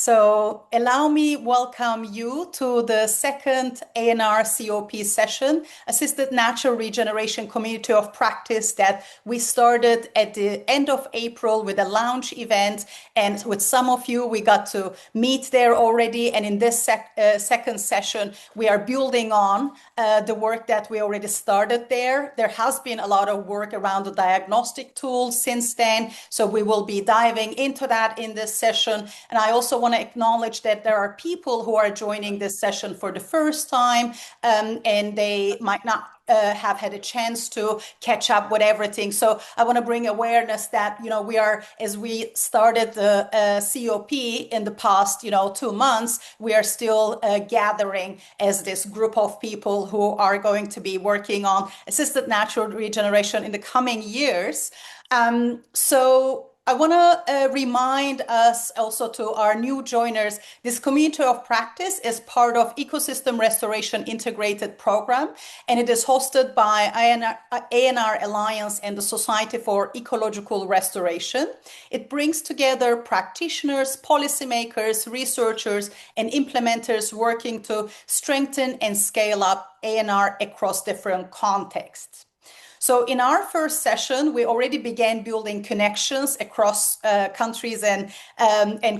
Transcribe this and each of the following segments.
So allow me welcome you to the second ANR CoP session, Assisted Natural Regeneration Community of Practice that we started at the end of April with a launch event. And with some of you, we got to meet there already. And in this second session, we are building on the work that we already started there. There has been a lot of work around the diagnostic tool since then. So we will be diving into that in this session. And I also want to acknowledge that there are people who are joining this session for the first time, and they might not have had a chance to catch up with everything. So I want to bring awareness that, we are, as we started the COP in the past, 2 months, we are still gathering as this group of people who are going to be working on assisted natural regeneration in the coming years. So I want to remind us also to our new joiners, this community of practice is part of Ecosystem Restoration Integrated Program, and it is hosted by ANR Alliance and the Society for Ecological Restoration. It brings together practitioners, policymakers, researchers, and implementers working to strengthen and scale up ANR across different contexts. So in our first session, we already began building connections across countries and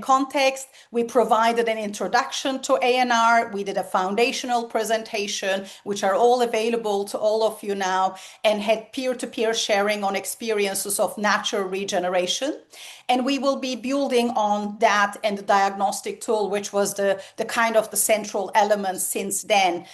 context. We provided an introduction to ANR. We did a foundational presentation, which are all available to all of you now, and had peer-to-peer sharing on experiences of natural regeneration. And we will be building on that and the diagnostic tool, which was the kind of the central element since then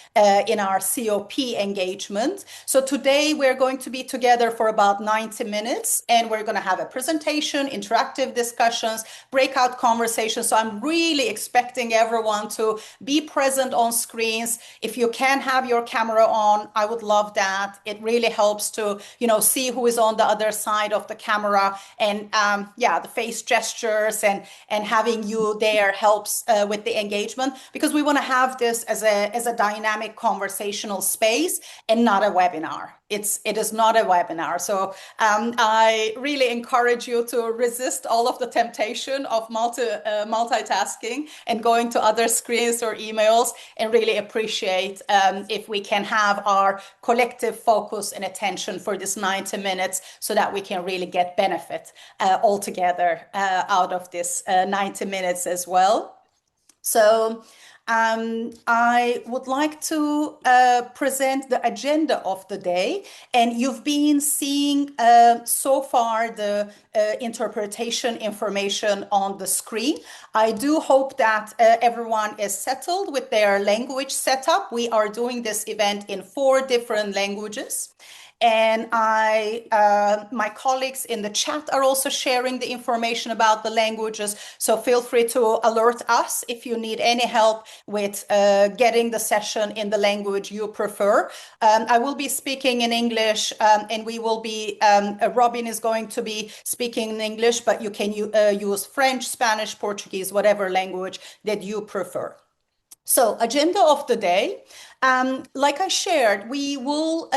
in our COP engagement. So today we're going to be together for about 90 minutes, and we're going to have a presentation, interactive discussions, breakout conversations. So I'm really expecting everyone to be present on screens. If you can have your camera on, I would love that. It really helps to, see who is on the other side of the camera, and the face gestures and having you there helps with the engagement, because we want to have this as a dynamic conversational space and not a webinar. It is not a webinar. So I really encourage you to resist all of the temptation of multitasking and going to other screens or emails, and really appreciate if we can have our collective focus and attention for this 90 minutes so that we can really get benefit altogether out of this 90 minutes as well. So I would like to present the agenda of the day, and you've been seeing so far the interpretation information on the screen. I do hope that everyone is settled with their language setup. We are doing this event in 4 different languages. And my colleagues in the chat are also sharing the information about the languages. So feel free to alert us if you need any help with getting the session in the language you prefer. I will be speaking in English, and we will be, Robin is going to be speaking in English, but you can use French, Spanish, Portuguese, whatever language that you prefer. So agenda of the day. Like I shared, we will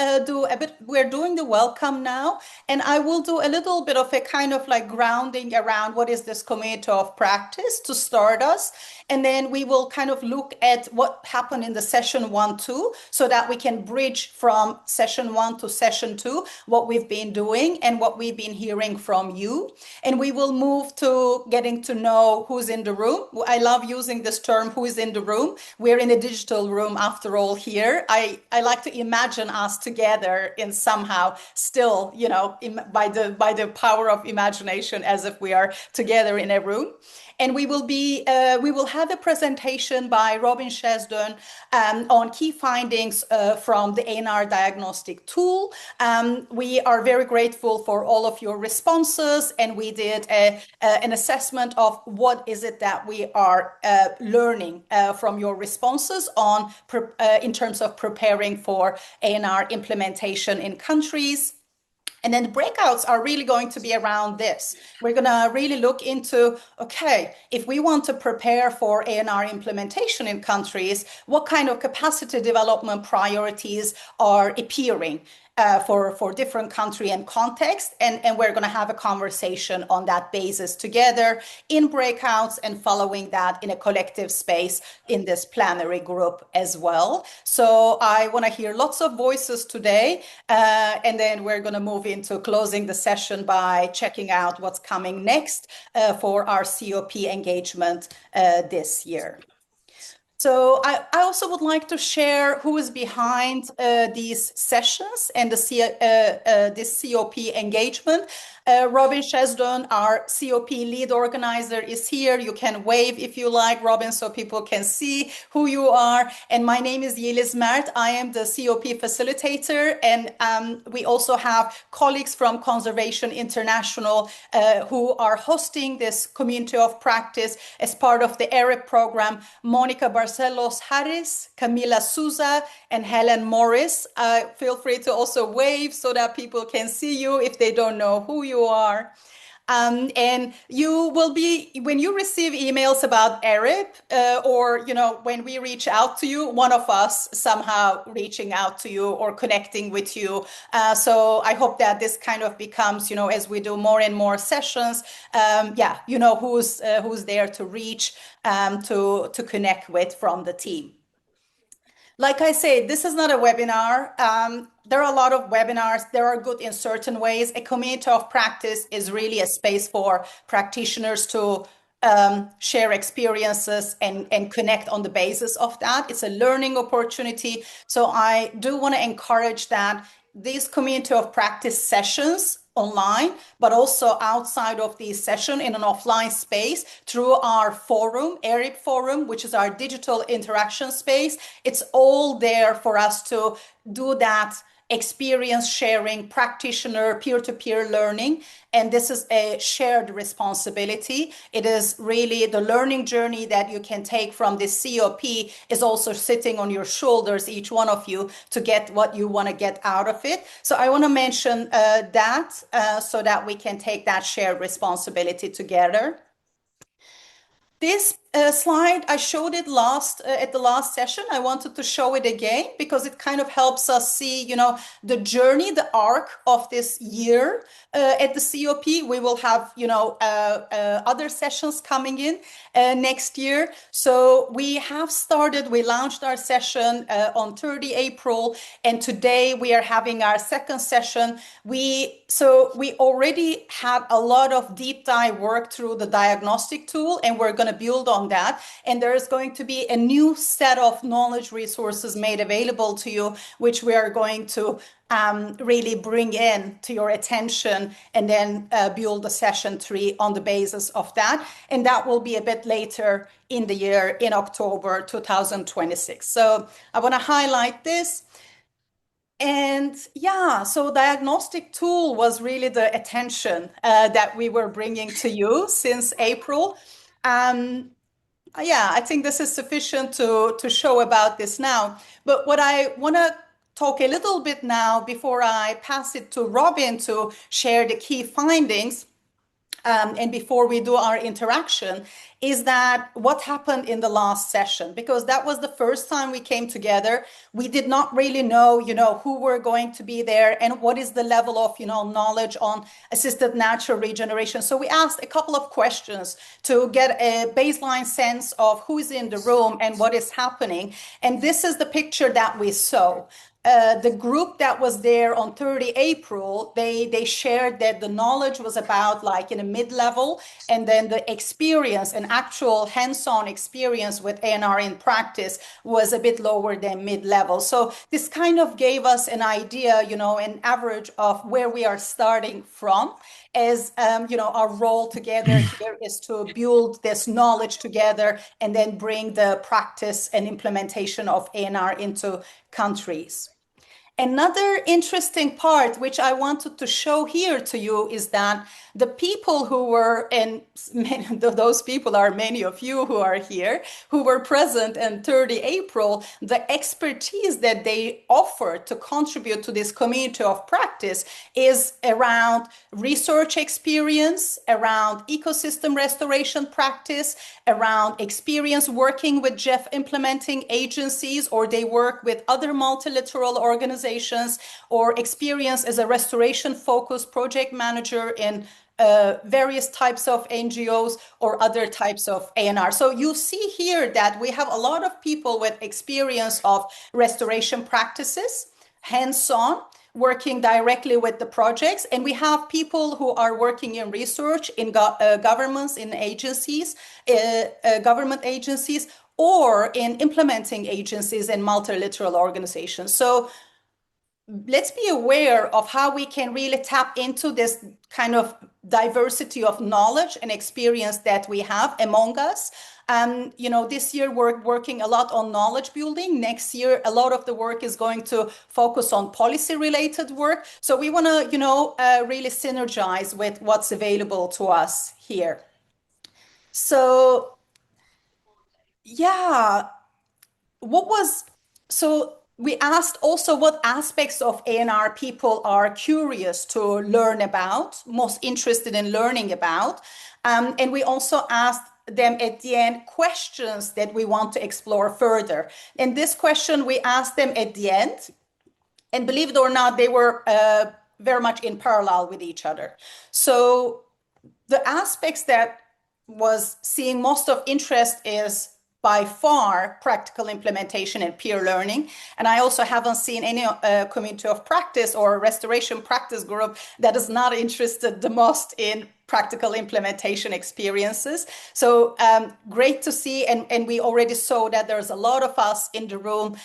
we're doing the welcome now, and I will do a little bit of a kind of like grounding around what is this community of practice to start us. And then we will kind of look at what happened in the session 1-2 so that we can bridge from session 1 to session 2, what we've been doing and what we've been hearing from you. And we will move to getting to know who's in the room. I love using this term, who is in the room. We're in a digital room after all here. I like to imagine us together in somehow still, by the power of imagination, as if we are together in a room. And we will have a presentation by Robin Chesdon on key findings from the ANR Diagnostic Tool. We are very grateful for all of your responses, and we did an assessment of what is it that we are learning from your responses on in terms of preparing for ANR implementation in countries. And then the breakouts are really going to be around this. We're going to really look into, okay, if we want to prepare for ANR implementation in countries, what kind of capacity development priorities are appearing? for different country and context. And we're going to have a conversation on that basis together in breakouts and following that in a collective space in this plenary group as well. So I want to hear lots of voices today. And then we're going to move into closing the session by checking out what's coming next for our COP engagement this year. So I also would like to share who is behind these sessions and this COP engagement. Robin Chesdon, our COP lead organizer, is here. You can wave if you like, Robin, so people can see who you are. And my name is Yeliz Mert. I am the COP facilitator. And we also have colleagues from Conservation International who are hosting this community of practice as part of the ERIP program. Monica Barcelos Harris, Camila Souza, and Helen Morris. Feel free to also wave so that people can see you if they don't know who you are. And you will be, when you receive emails about ERIP, or, when we reach out to you, one of us somehow reaching out to you or connecting with you. So I hope that this kind of becomes, as we do more and more sessions, who's there to reach, to connect with from the team. Like I say, this is not a webinar. There are a lot of webinars. They are good in certain ways. A community of practice is really a space for practitioners to share experiences and connect on the basis of that. It's a learning opportunity. So I do want to encourage that these community of practice sessions online, but also outside of the session in an offline space through our forum, ERIP Forum, which is our digital interaction space. It's all there for us to do that experience sharing, practitioner, peer-to-peer learning. And this is a shared responsibility. It is really the learning journey that you can take from this COP is also sitting on your shoulders, each one of you, to get what you want to get out of it. So I want to mention that so that we can take that shared responsibility together. This slide, I showed it at the last session. I wanted to show it again because it kind of helps us see, the journey, the arc of this year at the COP. We will have, other sessions coming in next year. So we launched our session on 30 April, and today we are having our second session. We already had a lot of deep dive work through the diagnostic tool, and we're going to build on that. And there is going to be a new set of knowledge resources made available to you, which we are going to really bring in to your attention and then build a session 3 on the basis of that. And that will be a bit later in the year, in October 2026. So I want to highlight this. And so diagnostic tool was really the attention that we were bringing to you since April. I think this is sufficient to show about this now. But what I want to talk a little bit now before I pass it to Robin to share the key findings, and before we do our interaction, is that what happened in the last session, because that was the first time we came together. We did not really know, who were going to be there and what is the level of, knowledge on assisted natural regeneration. So we asked a couple of questions to get a baseline sense of who is in the room and what is happening. And this is the picture that we saw. The group that was there on 30 April, they shared that the knowledge was about like in a mid-level, and then the experience and actual hands-on experience with ANR in practice was a bit lower than mid-level. So this kind of gave us an idea, an average of where we are starting from. As our role together here is to build this knowledge together and then bring the practice and implementation of ANR into countries. Another interesting part, which I wanted to show here to you, is that the people who were, and those people are many of you who are here, who were present on 30 April, the expertise that they offer to contribute to this community of practice is around research experience, around ecosystem restoration practice, around experience working with GEF implementing agencies, or they work with other multilateral organizations organizations, or experience as a restoration-focused project manager in various types of NGOs or other types of ANR. So you see here that we have a lot of people with experience of restoration practices, hands-on, working directly with the projects. And we have people who are working in research in governments, in agencies, government agencies, or in implementing agencies and multilateral organizations. So let's be aware of how we can really tap into this kind of diversity of knowledge and experience that we have among us. This year we're working a lot on knowledge building. Next year, a lot of the work is going to focus on policy related work. So we want to, really synergize with what's available to us here. So yeah, so we asked also what aspects of ANR people are curious to learn about, most interested in learning about. And we also asked them at the end questions that we want to explore further. And this question we asked them at the end, and believe it or not, they were very much in parallel with each other. So the aspects that was seeing most of interest is by far practical implementation and peer learning. And I also haven't seen any community of practice or restoration practice group that is not interested the most in practical implementation experiences. So great to see. And we already saw that there's a lot of us in the room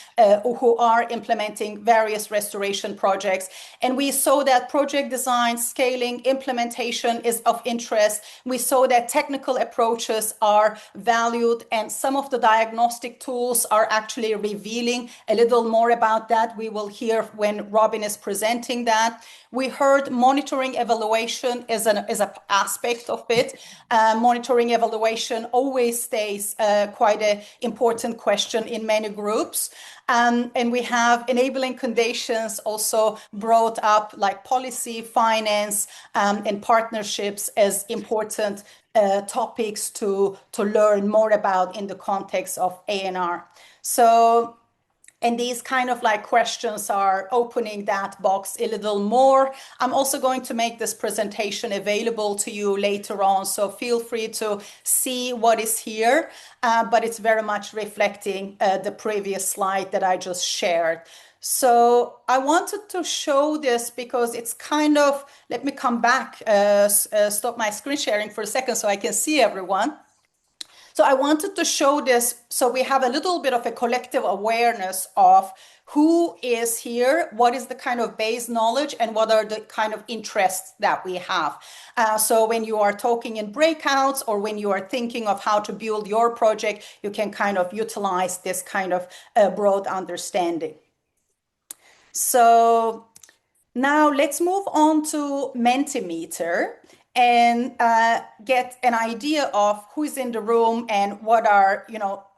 who are implementing various restoration projects. And we saw that project design, scaling, implementation is of interest. We saw that technical approaches are valued, and some of the diagnostic tools are actually revealing a little more about that. We will hear when Robin is presenting that. We heard monitoring evaluation is an aspect of it. Monitoring evaluation always stays quite an important question in many groups. And we have enabling conditions also brought up, like policy, finance, and partnerships as important topics to learn more about in the context of ANR. So, and these kind of like questions are opening that box a little more. I'm also going to make this presentation available to you later on, so feel free to see what is here, but it's very much reflecting the previous slide that I just shared. So I wanted to show this because it's kind of, let me come back, stop my screen sharing for a second so I can see everyone. So I wanted to show this so we have a little bit of a collective awareness of who is here, what is the kind of base knowledge, and what are the kind of interests that we have. So when you are talking in breakouts or when you are thinking of how to build your project, you can kind of utilize this kind of broad understanding. So now let's move on to Mentimeter and get an idea of who's in the room and what are,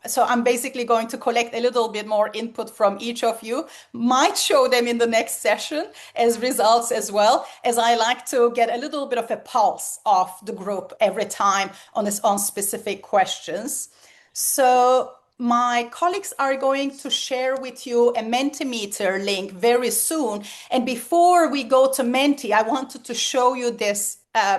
so I'm basically going to collect a little bit more input from each of you, might show them in the next session as results as well, as I like to get a little bit of a pulse of the group every time on specific questions. So my colleagues are going to share with you a Mentimeter link very soon. And before we go to Menti, I wanted to show you this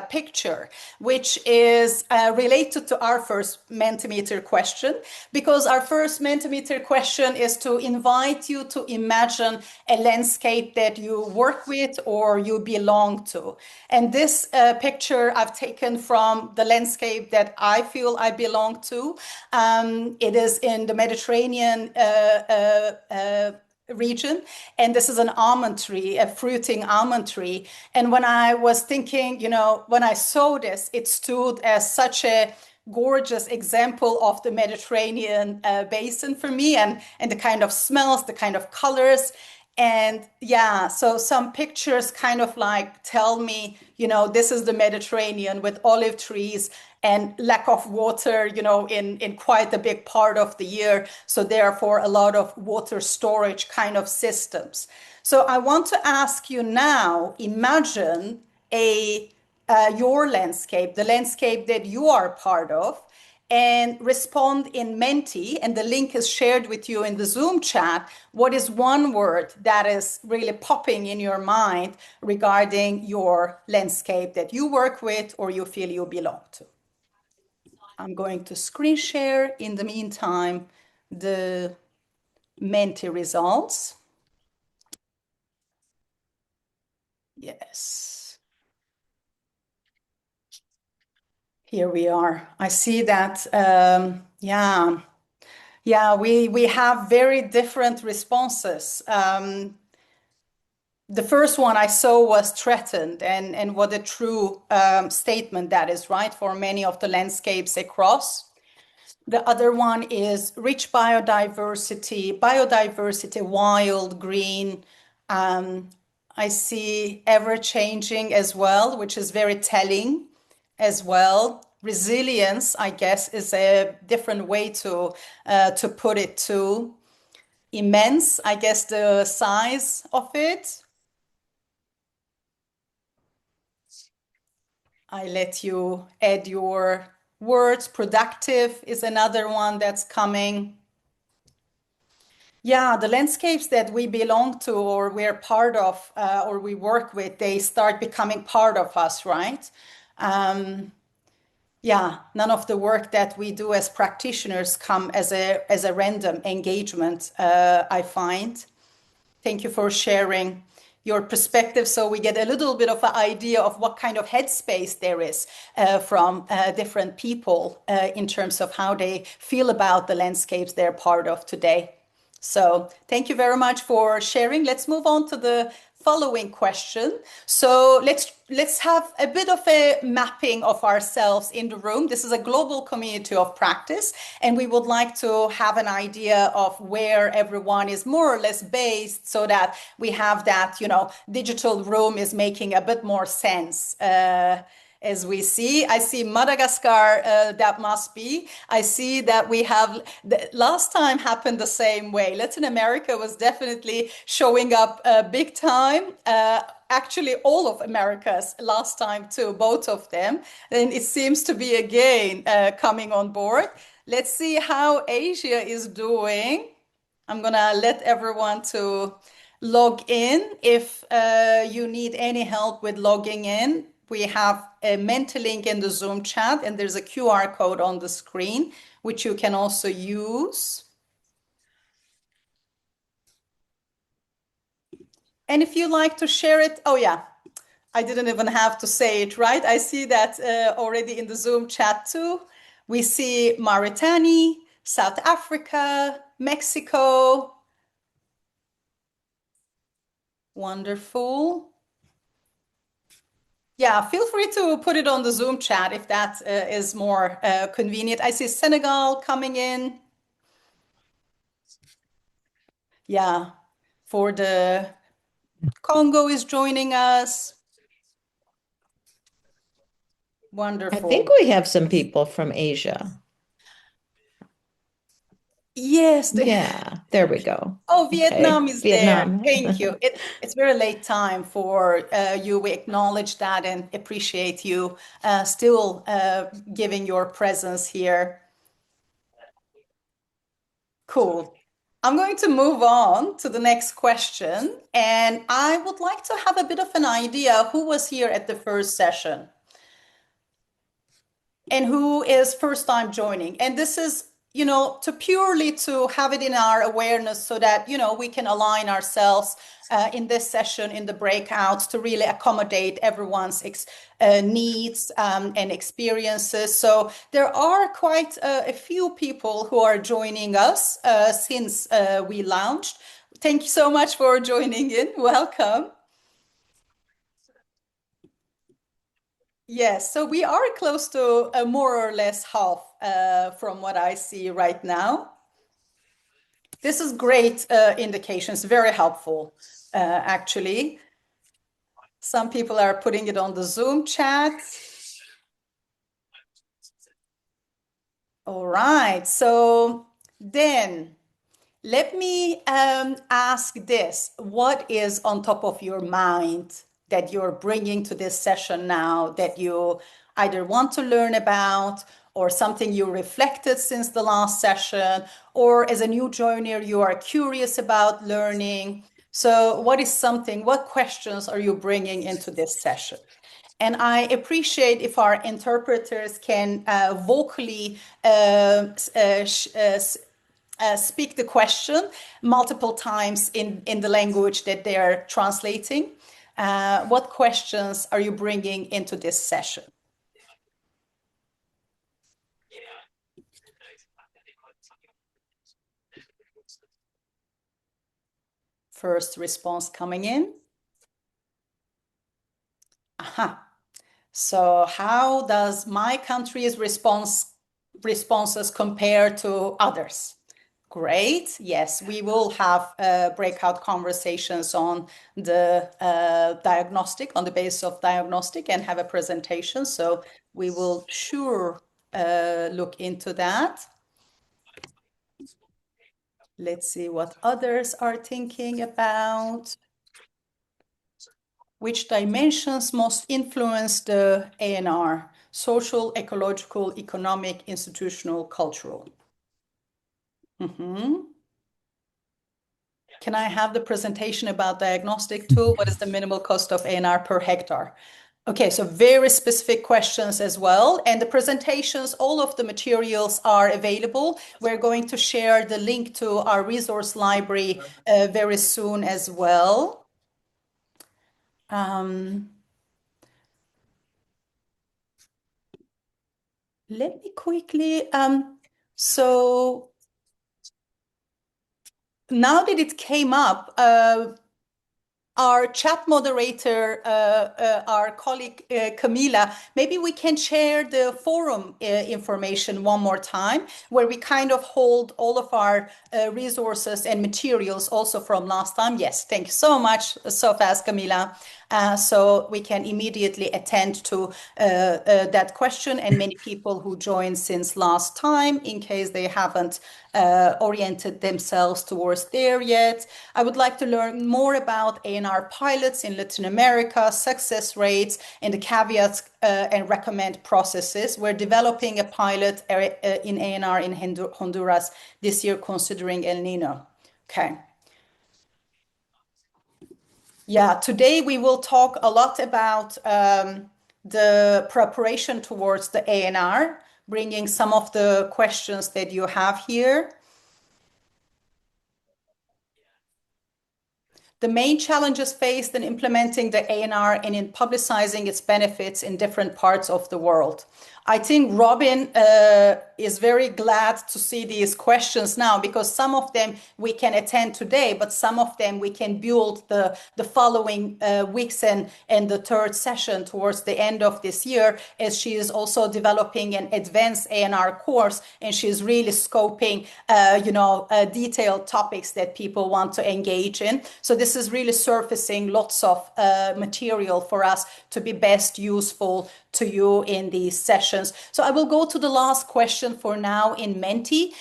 picture, which is related to our first Mentimeter question, because our first Mentimeter question is to invite you to imagine a landscape that you work with or you belong to. And this picture I've taken from the landscape that I feel I belong to. It is in the Mediterranean region, and this is an almond tree, a fruiting almond tree. And when I was thinking, when I saw this, it stood as such a gorgeous example of the Mediterranean basin for me, and the kind of smells, the kind of colors. And yeah, so some pictures kind of like tell me, this is the Mediterranean with olive trees and lack of water, in quite a big part of the year. So therefore, a lot of water storage kind of systems. So I want to ask you now, imagine your landscape, the landscape that you are part of, and respond in Menti, and the link is shared with you in the Zoom chat. What is one word that is really popping in your mind regarding your landscape that you work with or you feel you belong to? I'm going to screen share in the meantime the Menti results. Yes. Here we are. I see that, yeah, we have very different responses. The first one I saw was threatened, and what a true statement that is, right, for many of the landscapes across. The other one is rich biodiversity, wild, green. I see ever changing as well, which is very telling as well. Resilience, I guess, is a different way to put it too. Immense, I guess, the size of it. I let you add your words. Productive is another one that's coming. Yeah, the landscapes that we belong to or we're part of or we work with, they start becoming part of us, right? Yeah, none of the work that we do as practitioners come as a random engagement, I find. Thank you for sharing your perspective so we get a little bit of an idea of what kind of headspace there is from different people in terms of how they feel about the landscapes they're part of today. So thank you very much for sharing. Let's move on to the following question. So let's have a bit of a mapping of ourselves in the room. This is a global community of practice, and we would like to have an idea of where everyone is more or less based so that we have that, digital room is making a bit more sense. As we see, I see Madagascar, that must be. I see that we have, the last time happened the same way. Latin America was definitely showing up big time. Actually, all of America's last time too, both of them. And it seems to be again coming on board. Let's see how Asia is doing. I'm gonna let everyone to log in. If you need any help with logging in, we have a Menti link in the Zoom chat, and there's a QR code on the screen, which you can also use. And if you like to share it, oh yeah, I didn't even have to say it, right? I see that already in the Zoom chat too. We see Mauritania, South Africa, Mexico. Wonderful. Yeah, feel free to put it on the Zoom chat if that is more convenient. I see Senegal coming in. Yeah, for the Congo is joining us. I think Wonderful. we have some people from Asia. Yes. Yeah, there we go. Oh, Vietnam Okay, is there. Vietnam. Thank you. It's very late time for you. We acknowledge that and appreciate you still giving your presence here. Cool. I'm going to move on to the next question, and I would like to have a bit of an idea who was here at the first session and who is first time joining. And this is, to purely to have it in our awareness so that, we can align ourselves in this session, in the breakouts, to really accommodate everyone's needs and experiences. So there are quite a few people who are joining us since we launched. Thank you so much for joining in. Welcome. Yes, so we are close to more or less half from what I see right now. This is great indications, very helpful, actually. Some people are putting it on the Zoom chat. All right, so then let me ask this. What is on top of your mind that you're bringing to this session now that you either want to learn about or something you reflected since the last session, or as a new joiner, you are curious about learning. So what questions are you bringing into this session? And I appreciate if our interpreters can vocally speak the question multiple times in the language that they're translating. What questions are you bringing into this session? First response coming in. Aha. So how does my country's responses compare to others? Great. Yes, we will have breakout conversations on the diagnostic, on the basis of diagnostic, and have a presentation. So we will sure look into that. Let's see what others are thinking about. Which dimensions most influence the ANR? Social, ecological, economic, institutional, cultural. Can I have the presentation about diagnostic tool? What is the minimal cost of ANR per hectare? Okay, so very specific questions as well. And the presentations, all of the materials are available. We're going to share the link to our resource library very soon as well. Let me quickly, so now that it came up, our chat moderator, our colleague Camila, maybe we can share the forum information one more time, where we kind of hold all of our resources and materials also from last time. Yes, thank you so much, so fast, Camila. So we can immediately attend to that question, and many people who joined since last time, in case they haven't oriented themselves towards there yet. I would like to learn more about ANR pilots in Latin America, success rates, and the caveats and recommend processes. We're developing a pilot in ANR in Honduras this year, considering El Nino. Okay. Yeah, today we will talk a lot about the preparation towards the ANR, bringing some of the questions that you have here. The main challenges faced in implementing the ANR and in publicizing its benefits in different parts of the world. I think Robin is very glad to see these questions now, because some of them we can attend today, but some of them we can build the following weeks and the third session towards the end of this year, as she is also developing an advanced ANR course, and she's really scoping detailed topics that people want to engage in. So this is really surfacing lots of material for us to be best useful to you in these sessions. So I will go to the last question for now in Menti.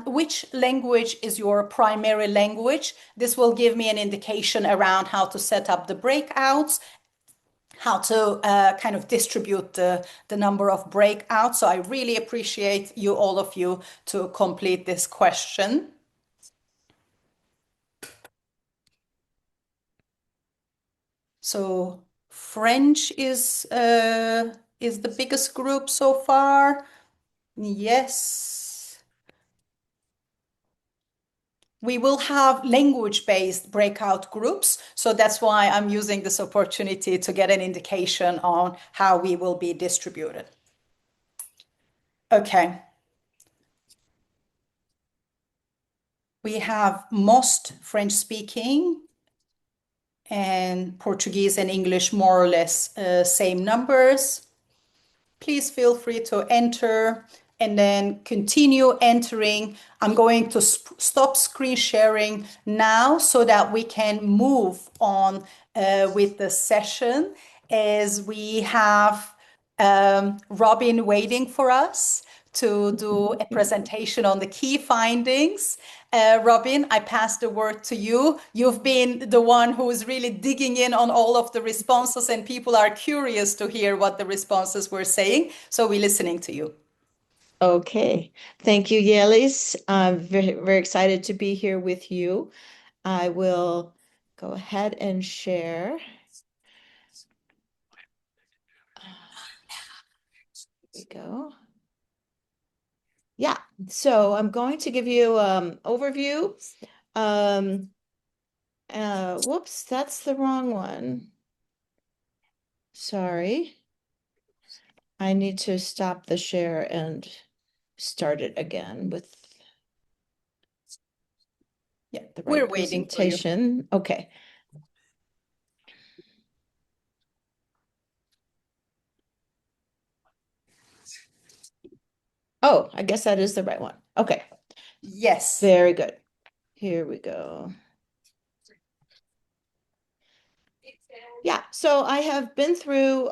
Which language is your primary language? This will give me an indication around how to set up the breakouts, how to kind of distribute the number of breakouts. So I really appreciate you, all of you, to complete this question. So French is the biggest group so far. Yes. We will have language-based breakout groups. So that's why I'm using this opportunity to get an indication on how we will be distributed. Okay. We have most French speaking, and Portuguese and English more or less same numbers. Please feel free to enter and then continue entering. I'm going to stop screen sharing now so that we can move on with the session, as we have Robin waiting for us to do a presentation on the key findings. Robin, I pass the word to you. You've been the one who is really digging in on all of the responses, and people are curious to hear what the responses were saying. So we're listening to you. Okay. Thank you, Yelis. I'm very, very excited to be here with you. I will go ahead and share. Here we go. Yeah, so I'm going to give you overview. Um, whoops, that's the wrong one. Sorry. I need to stop the share and start it again with the We're right waiting for you. presentation. Okay. Oh, I guess that is the right one. Okay. Yes. Very good. Here we go. Yeah, so I have been through,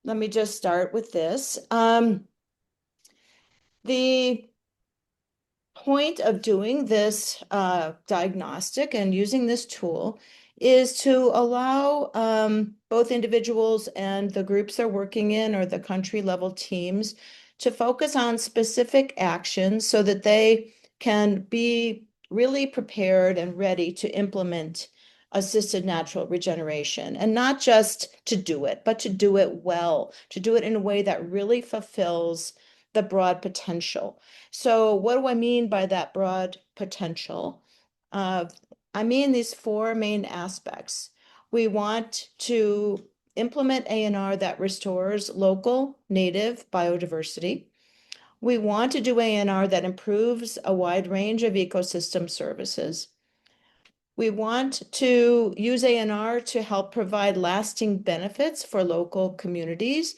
let me just start with this. The point of doing this diagnostic and using this tool is to allow both individuals and the groups they're working in or the country level teams to focus on specific actions so that they can be really prepared and ready to implement assisted natural regeneration, and not just to do it, but to do it well, to do it in a way that really fulfills the broad potential. So what do I mean by that broad potential? I mean these four main aspects. We want to implement ANR that restores local native biodiversity. We want to do ANR that improves a wide range of ecosystem services. We want to use ANR to help provide lasting benefits for local communities.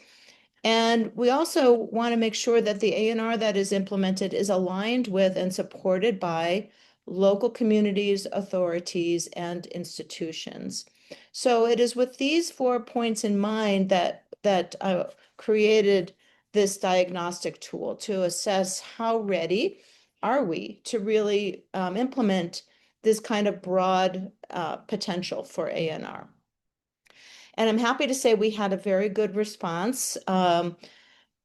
And we also want to make sure that the ANR that is implemented is aligned with and supported by local communities, authorities, and institutions. So it is with these 4 points in mind that I created this diagnostic tool to assess how ready are we to really implement this kind of broad potential for ANR. And I'm happy to say we had a very good response.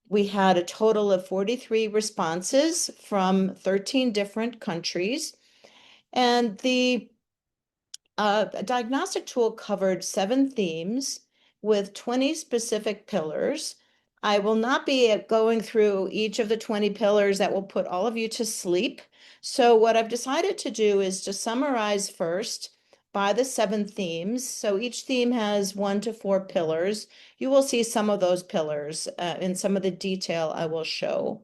We had a total of 43 responses from 13 different countries. And the diagnostic tool covered 7 themes with 20 specific pillars. I will not be going through each of the 20 pillars. That will put all of you to sleep. So what I've decided to do is to summarize first by the 7 themes. So each theme has 1 to 4 pillars. You will see some of those pillars in some of the detail I will show.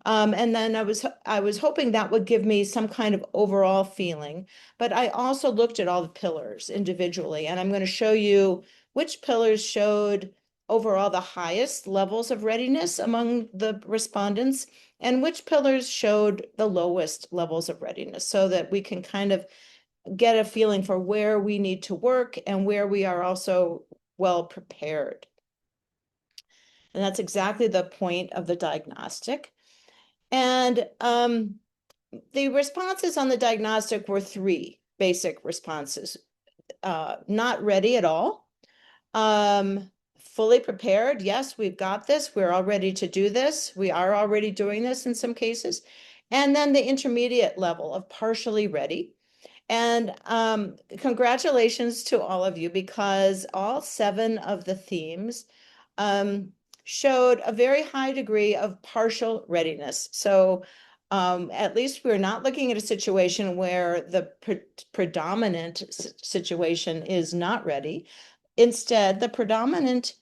And then I was hoping that would give me some kind of overall feeling, but I also looked at all the pillars individually, and I'm going to show you which pillars showed overall the highest levels of readiness among the respondents and which pillars showed the lowest levels of readiness, so that we can kind of get a feeling for where we need to work and where we are also well prepared. And that's exactly the point of the diagnostic. And the responses on the diagnostic were 3 basic responses. Not ready at all. Fully prepared. Yes, we've got this. We're all ready to do this. We are already doing this in some cases. And then the intermediate level of partially ready. And congratulations to all of you, because all 7 of the themes showed a very high degree of partial readiness. So at least we're not looking at a situation where the predominant situation is not ready. Instead, the predominant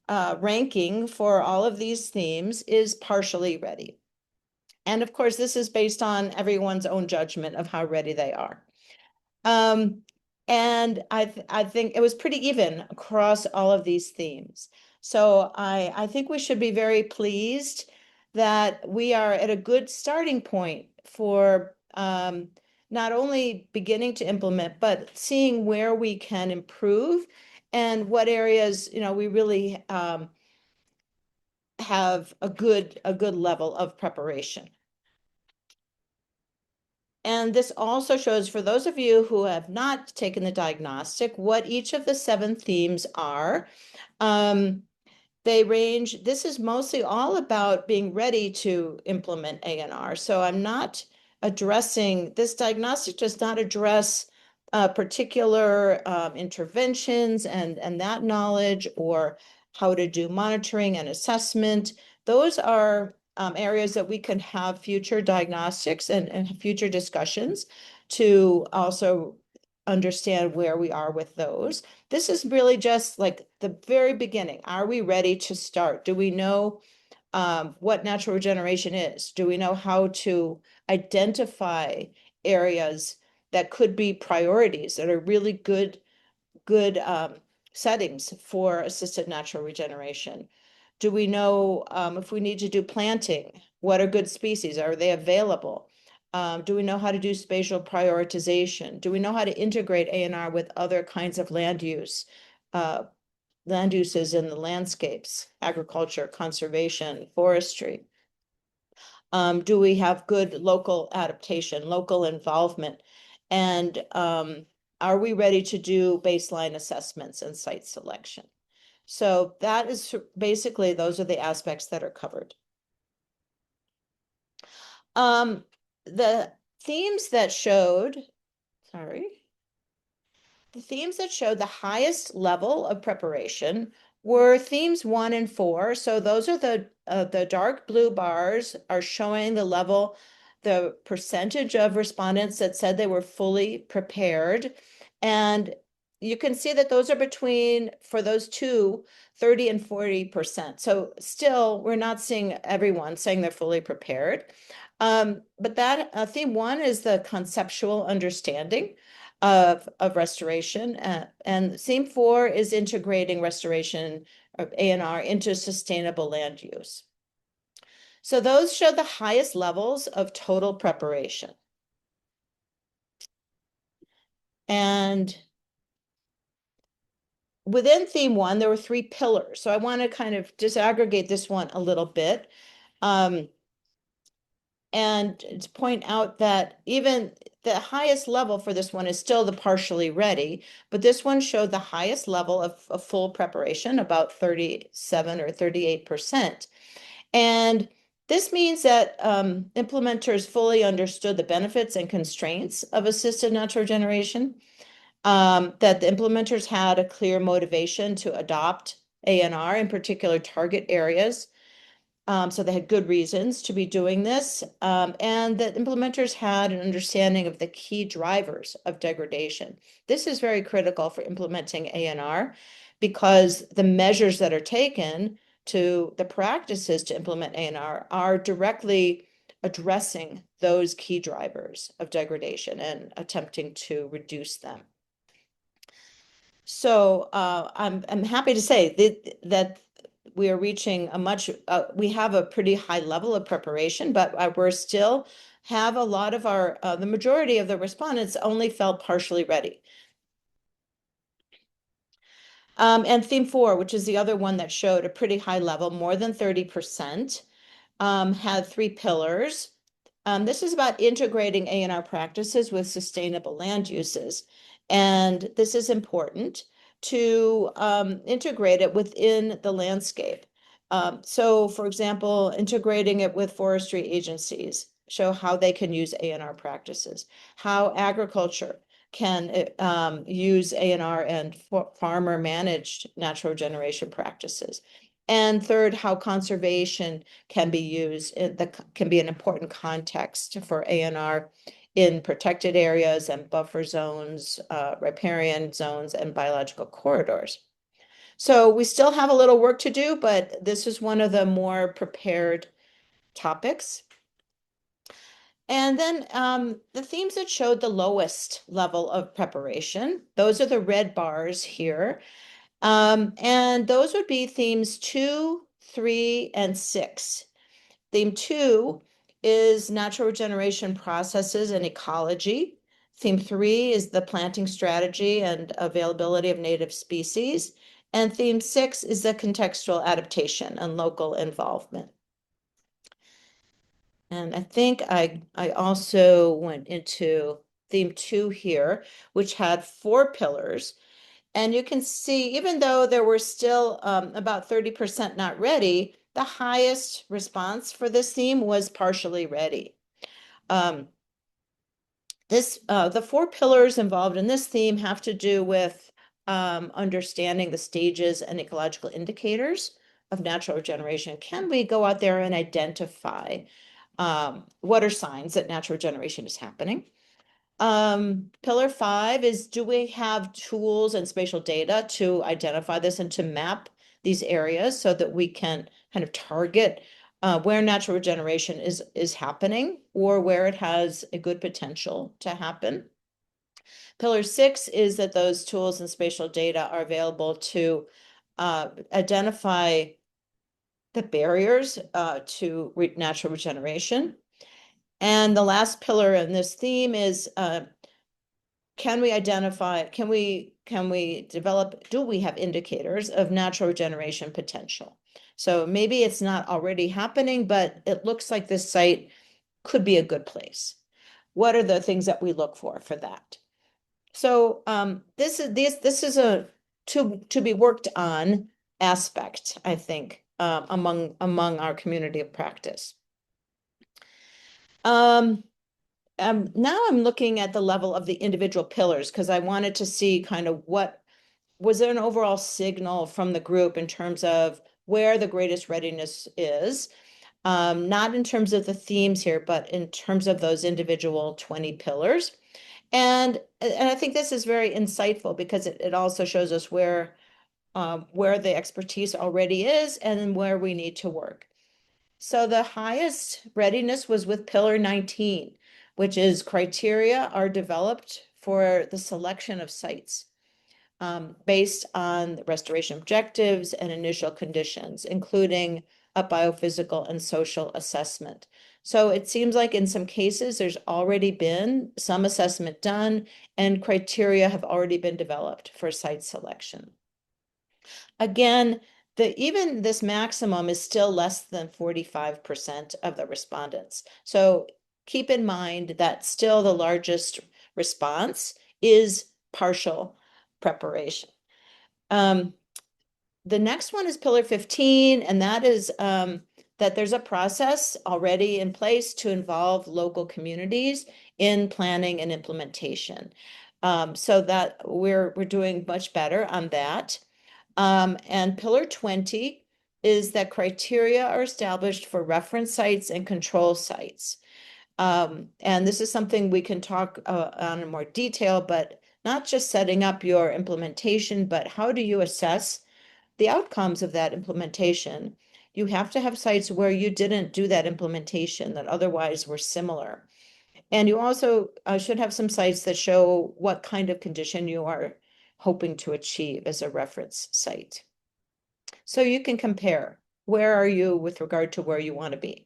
ranking for all of these themes is partially ready. And of course, this is based on everyone's own judgment of how ready they are. And I think it was pretty even across all of these themes. So I think we should be very pleased that we are at a good starting point for not only beginning to implement, but seeing where we can improve and what areas, we really have a good level of preparation. And this also shows, for those of you who have not taken the diagnostic, what each of the 7 themes are. They range, this is mostly all about being ready to implement ANR. So I'm not addressing, this diagnostic does not address particular interventions and that knowledge or how to do monitoring and assessment. Those are areas that we can have future diagnostics and future discussions to also understand where we are with those. This is really just like the very beginning. Are we ready to start? Do we know what natural regeneration is? Do we know how to identify areas that could be priorities that are really good settings for assisted natural regeneration? Do we know if we need to do planting? What are good species? Are they available? Do we know how to do spatial prioritization? Do we know how to integrate ANR with other kinds of land use, land uses in the landscapes, agriculture, conservation, forestry? Do we have good local adaptation, local involvement? And are we ready to do baseline assessments and site selection? So that is basically, those are the aspects that are covered. The themes that showed, the themes that showed the highest level of preparation were themes 1 and 4. So those are the dark blue bars are showing the level, the percentage of respondents that said they were fully prepared. And you can see that those are between, for those two, 30 and 40%. So still, we're not seeing everyone saying they're fully prepared. But that theme 1 is the conceptual understanding of restoration. And theme 4 is integrating restoration of ANR into sustainable land use. So those show the highest levels of total preparation. And within theme 1, there were 3 pillars. So I want to kind of disaggregate this one a little bit. And to point out that even the highest level for this one is still the partially ready, but this one showed the highest level of full preparation, about 37 or 38%. And this means that implementers fully understood the benefits and constraints of assisted natural regeneration, that the implementers had a clear motivation to adopt ANR in particular target areas. So they had good reasons to be doing this, and that implementers had an understanding of the key drivers of degradation. This is very critical for implementing ANR because the measures that are taken to the practices to implement ANR are directly addressing those key drivers of degradation and attempting to reduce them. So I'm happy to say that we are reaching we have a pretty high level of preparation, but we're still have a lot of the majority of the respondents only felt partially ready. And theme 4, which is the other one that showed a pretty high level, more than 30%, had 3 pillars. This is about integrating ANR practices with sustainable land uses. And this is important to integrate it within the landscape. So, for example, integrating it with forestry agencies, show how they can use ANR practices, how agriculture can use ANR and farmer managed natural regeneration practices. And third, how conservation can be used, that can be an important context for ANR in protected areas and buffer zones, riparian zones, and biological corridors. So we still have a little work to do, but this is one of the more prepared topics. And then the themes that showed the lowest level of preparation, those are the red bars here. And those would be themes 2, 3, and 6. Theme 2 is natural regeneration processes and ecology. Theme 3 is the planting strategy and availability of native species. And theme 6 is the contextual adaptation and local involvement. And I think I also went into theme 2 here, which had 4 pillars. And you can see, even though there were still about 30% not ready, the highest response for this theme was partially ready. The 4 pillars involved in this theme have to do with understanding the stages and ecological indicators of natural regeneration. Can we go out there and identify what are signs that natural regeneration is happening? Pillar 5 is, do we have tools and spatial data to identify this and to map these areas so that we can kind of target where natural regeneration is happening or where it has a good potential to happen. Pillar 6 is that those tools and spatial data are available to identify the barriers to natural regeneration. And the last pillar in this theme is, can we develop, do we have indicators of natural regeneration potential? So maybe it's not already happening, but it looks like this site could be a good place. What are the things that we look for that? So this is a to be worked on aspect, I think, among our community of practice. Now I'm looking at the level of the individual pillars because I wanted to see kind of what was there an overall signal from the group in terms of where the greatest readiness is, not in terms of the themes here, but in terms of those individual 20 pillars. And I think this is very insightful because it also shows us where the expertise already is and where we need to work. So the highest readiness was with pillar 19, which is criteria are developed for the selection of sites based on restoration objectives and initial conditions, including a biophysical and social assessment. So it seems like in some cases, there's already been some assessment done and criteria have already been developed for site selection. Again, even this maximum is still less than 45% of the respondents. So keep in mind that still the largest response is partial preparation. The next one is pillar 15, and that is that there's a process already in place to involve local communities in planning and implementation. So that we're doing much better on that. And pillar 20 is that criteria are established for reference sites and control sites. And this is something we can talk on in more detail, but not just setting up your implementation, but how do you assess the outcomes of that implementation? You have to have sites where you didn't do that implementation that otherwise were similar. And you also should have some sites that show what kind of condition you are hoping to achieve as a reference site. So you can compare, where are you with regard to where you want to be?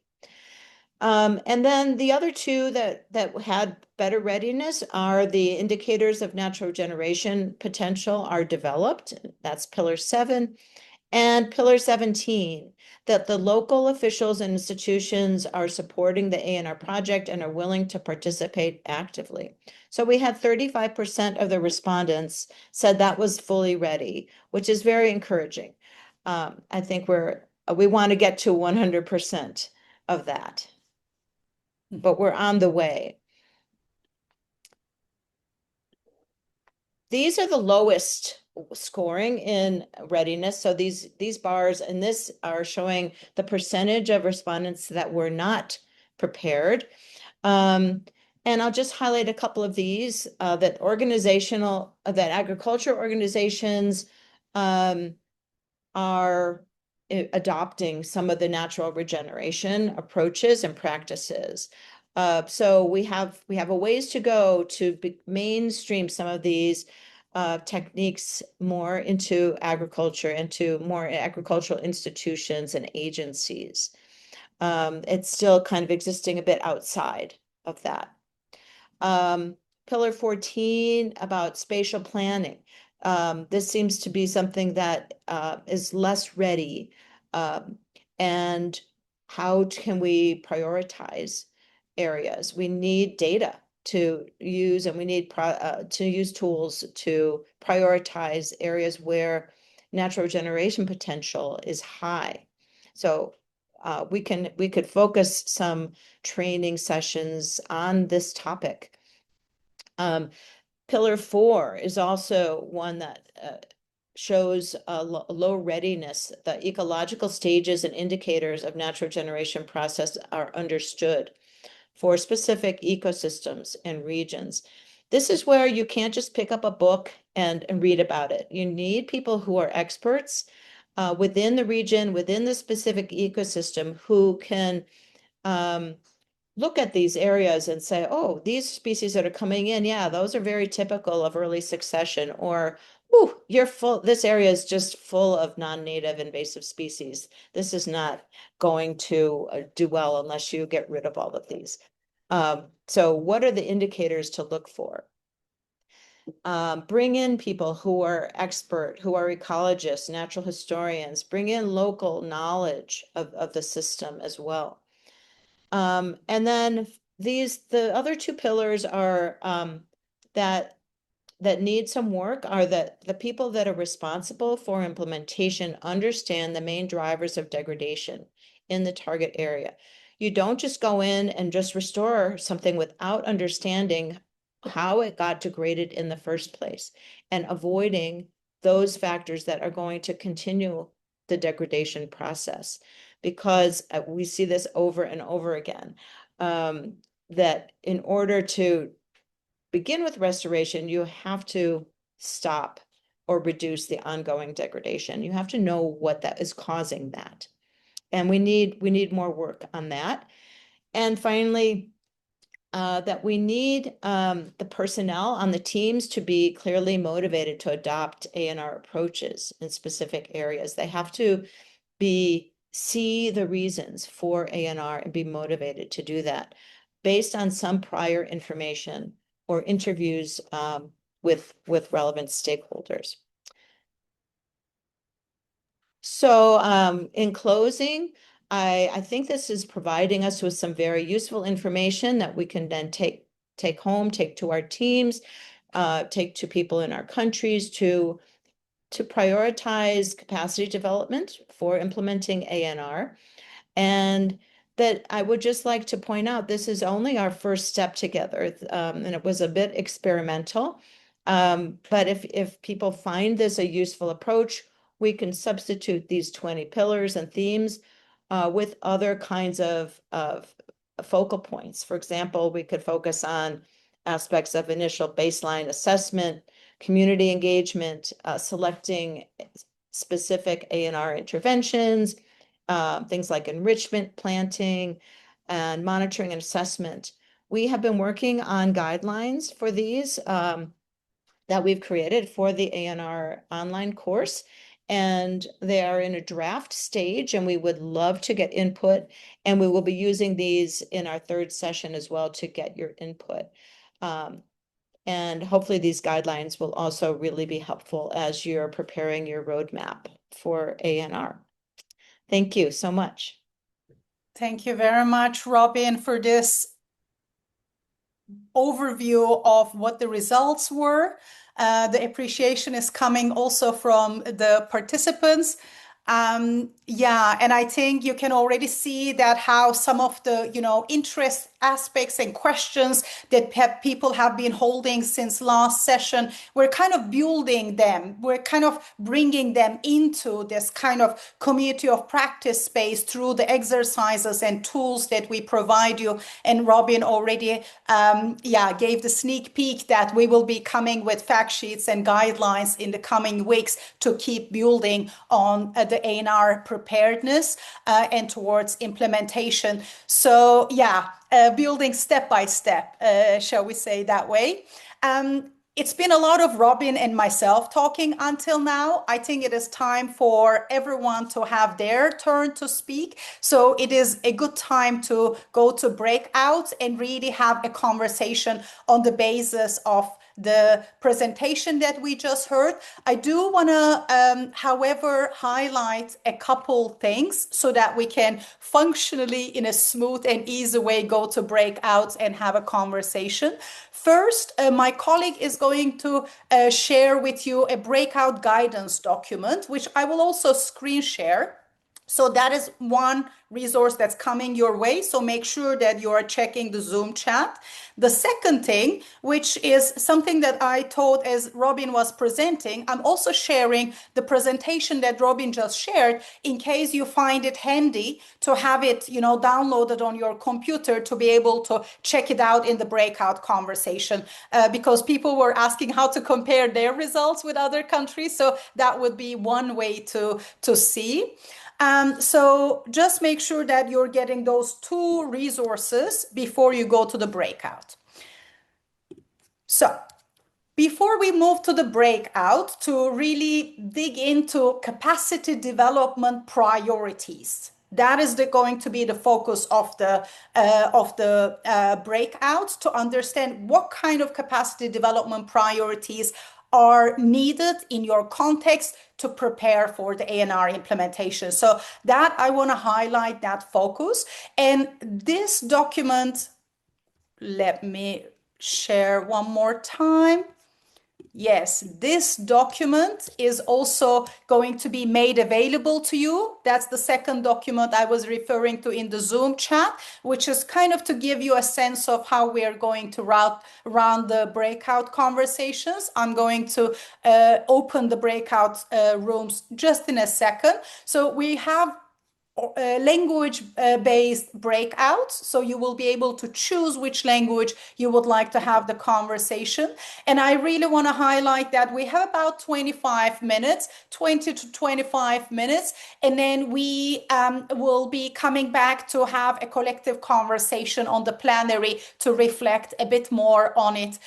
And then the other two that had better readiness are the indicators of natural regeneration potential are developed. That's pillar 7. And pillar 17, that the local officials and institutions are supporting the ANR project and are willing to participate actively. So we had 35% of the respondents said that was fully ready, which is very encouraging. I think we want to get to 100% of that, but we're on the way. These are the lowest scoring in readiness. So these bars and this are showing the percentage of respondents that were not prepared. And I'll just highlight a couple of these that agriculture organizations are adopting some of the natural regeneration approaches and practices. So we have a ways to go to mainstream some of these techniques more into agriculture, into more agricultural institutions and agencies. It's still kind of existing a bit outside of that. Pillar 14 about spatial planning. This seems to be something that is less ready. And how can we prioritize areas? We need data to use, and we need to use tools to prioritize areas where natural regeneration potential is high. So we could focus some training sessions on this topic. Pillar 4 is also one that shows low readiness. The ecological stages and indicators of natural regeneration process are understood for specific ecosystems and regions. This is where you can't just pick up a book and read about it. You need people who are experts within the region, within the specific ecosystem, who can look at these areas and say, oh, these species that are coming in, yeah, those are very typical of early succession, or, oh, this area is just full of non-native invasive species. This is not going to do well unless you get rid of all of these. So what are the indicators to look for? Bring in people who are expert, who are ecologists, natural historians, bring in local knowledge of the system as well. And then the other two pillars are that need some work are that the people that are responsible for implementation understand the main drivers of degradation in the target area. You don't just go in and just restore something without understanding how it got degraded in the first place and avoiding those factors that are going to continue the degradation process, because we see this over and over again, that in order to begin with restoration, you have to stop or reduce the ongoing degradation. You have to know what that is causing that. And we need more work on that. And finally, that we need the personnel on the teams to be clearly motivated to adopt ANR approaches in specific areas. They have to see the reasons for ANR and be motivated to do that based on some prior information or interviews with relevant stakeholders. So in closing, I think this is providing us with some very useful information that we can then take home, take to our teams, take to people in our countries to prioritize capacity development for implementing ANR. And that I would just like to point out, this is only our first step together, and it was a bit experimental. But if people find this a useful approach, we can substitute these 20 pillars and themes with other kinds of focal points. For example, we could focus on aspects of initial baseline assessment, community engagement, selecting specific ANR interventions, things like enrichment, planting, and monitoring and assessment. We have been working on guidelines for these that we've created for the ANR online course, and they are in a draft stage, and we would love to get input, and we will be using these in our third session as well to get your input. And hopefully these guidelines will also really be helpful as you're preparing your roadmap for ANR. Thank you so much. Thank you very much, Robin, for this overview of what the results were. The appreciation is coming also from the participants. Yeah, and I think you can already see that how some of the, interest aspects and questions that people have been holding since last session, we're kind of building them. We're kind of bringing them into this kind of community of practice space through the exercises and tools that we provide you. And Robin already, gave the sneak peek that we will be coming with fact sheets and guidelines in the coming weeks to keep building on the ANR preparedness and towards implementation. So building step by step, shall we say that way. It's been a lot of Robin and myself talking until now. I think it is time for everyone to have their turn to speak. So it is a good time to go to breakout and really have a conversation on the basis of the presentation that we just heard. I do want to, however, highlight a couple things so that we can functionally, in a smooth and easy way, go to breakouts and have a conversation. First, my colleague is going to share with you a breakout guidance document, which I will also screen share. So that is one resource that's coming your way. So make sure that you are checking the Zoom chat. The second thing, which is something that I taught as Robin was presenting, I'm also sharing the presentation that Robin just shared in case you find it handy to have it, downloaded on your computer to be able to check it out in the breakout conversation, because people were asking how to compare their results with other countries. So that would be one way to see. So just make sure that you're getting those two resources before you go to the breakout. So before we move to the breakout, to really dig into capacity development priorities, that is going to be the focus of the breakout, to understand what kind of capacity development priorities are needed in your context to prepare for the ANR implementation. So that I want to highlight that focus. And this document, let me share one more time. Yes, this document is also going to be made available to you. That's the second document I was referring to in the Zoom chat, which is kind of to give you a sense of how we are going to run the breakout conversations. I'm going to open the breakout rooms just in a second. So we have language-based breakouts. So you will be able to choose which language you would like to have the conversation. And I really want to highlight that we have about 25 minutes, 20 to 25 minutes. And then we will be coming back to have a collective conversation on the plenary to reflect a bit more on it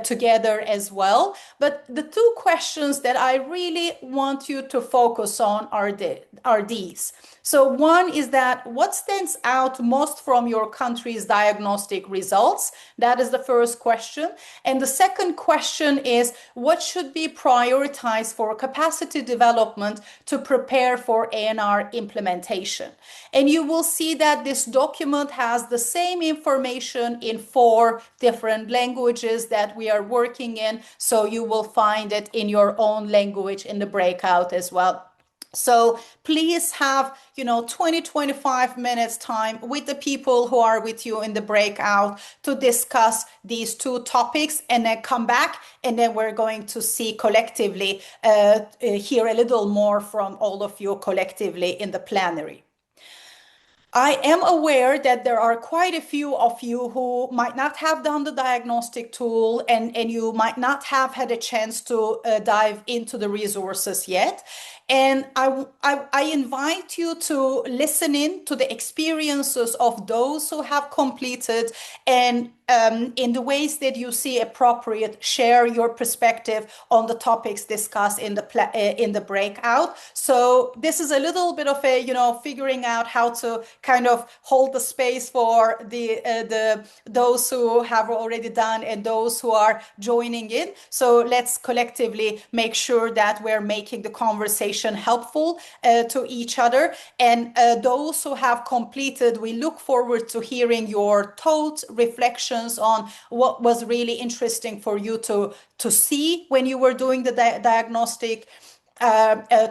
together as well. But the two questions that I really want you to focus on are these. So one is that what stands out most from your country's diagnostic results? That is the first question. And the second question is what should be prioritized for capacity development to prepare for ANR implementation? And you will see that this document has the same information in 4 different languages that we are working in. So you will find it in your own language in the breakout as well. So please have, 20-25 minutes time with the people who are with you in the breakout to discuss these two topics, and then come back, and then we're going to see collectively, hear a little more from all of you collectively in the plenary. I am aware that there are quite a few of you who might not have done the diagnostic tool, and you might not have had a chance to dive into the resources yet. And I invite you to listen in to the experiences of those who have completed, and in the ways that you see appropriate, share your perspective on the topics discussed in the breakout. So this is a little bit of a, figuring out how to kind of hold the space for those who have already done and those who are joining in. So let's collectively make sure that we're making the conversation helpful to each other. And those who have completed, we look forward to hearing your thoughts, reflections on what was really interesting for you to see when you were doing the diagnostic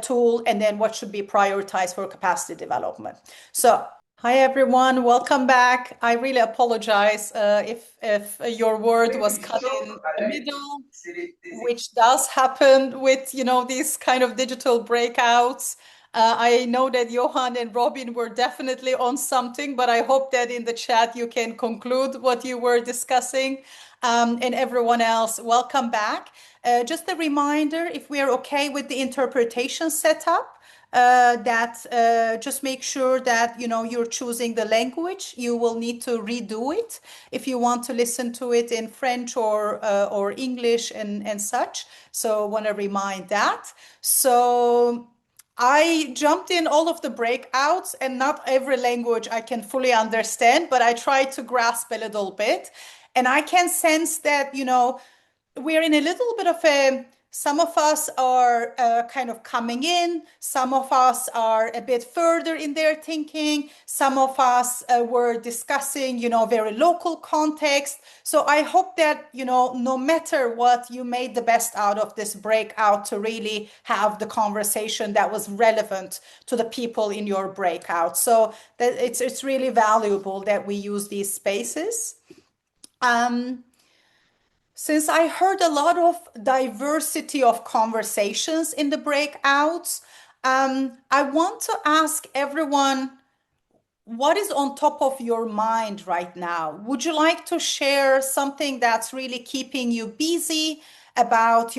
tool, and then what should be prioritized for capacity development. So hi everyone, welcome back. I really apologize if your word was cut in the middle, which does happen with these kind of digital breakouts. I know that Johan and Robin were definitely on something, but I hope that in the chat you can conclude what you were discussing. And everyone else, welcome back. Just a reminder, if we are okay with the interpretation setup, that just make sure that you're choosing the language. You will need to redo it if you want to listen to it in French or English and such. So I want to remind that. So I jumped in all of the breakouts, and not every language I can fully understand, but I try to grasp a little bit. And I can sense that, we're in a little bit of some of us are kind of coming in, some of us are a bit further in their thinking, some of us were discussing, very local context. So I hope that, no matter what, you made the best out of this breakout to really have the conversation that was relevant to the people in your breakout. So that it's really valuable that we use these spaces. Um, since I heard a lot of diversity of conversations in the breakouts, I want to ask everyone what is on top of your mind right now? Would you like to share something that's really keeping you busy about,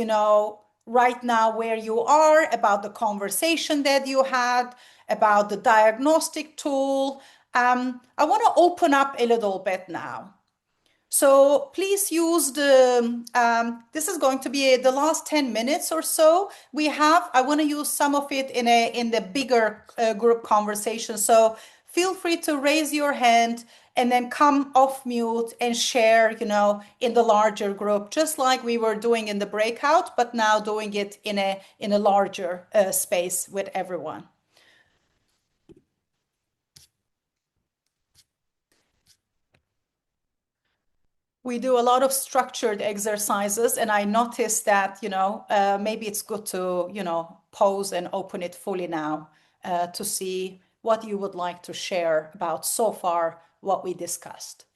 right now where you are, about the conversation that you had, about the diagnostic tool? I want to open up a little bit now. So please use this is going to be the last 10 minutes or so we have. I want to use some of it in the bigger group conversation. So feel free to raise your hand and then come off mute and share, in the larger group, just like we were doing in the breakout, but now doing it in a larger space with everyone. We do a lot of structured exercises, and I noticed that, maybe it's good to, pause and open it fully now to see what you would like to share about so far what we discussed.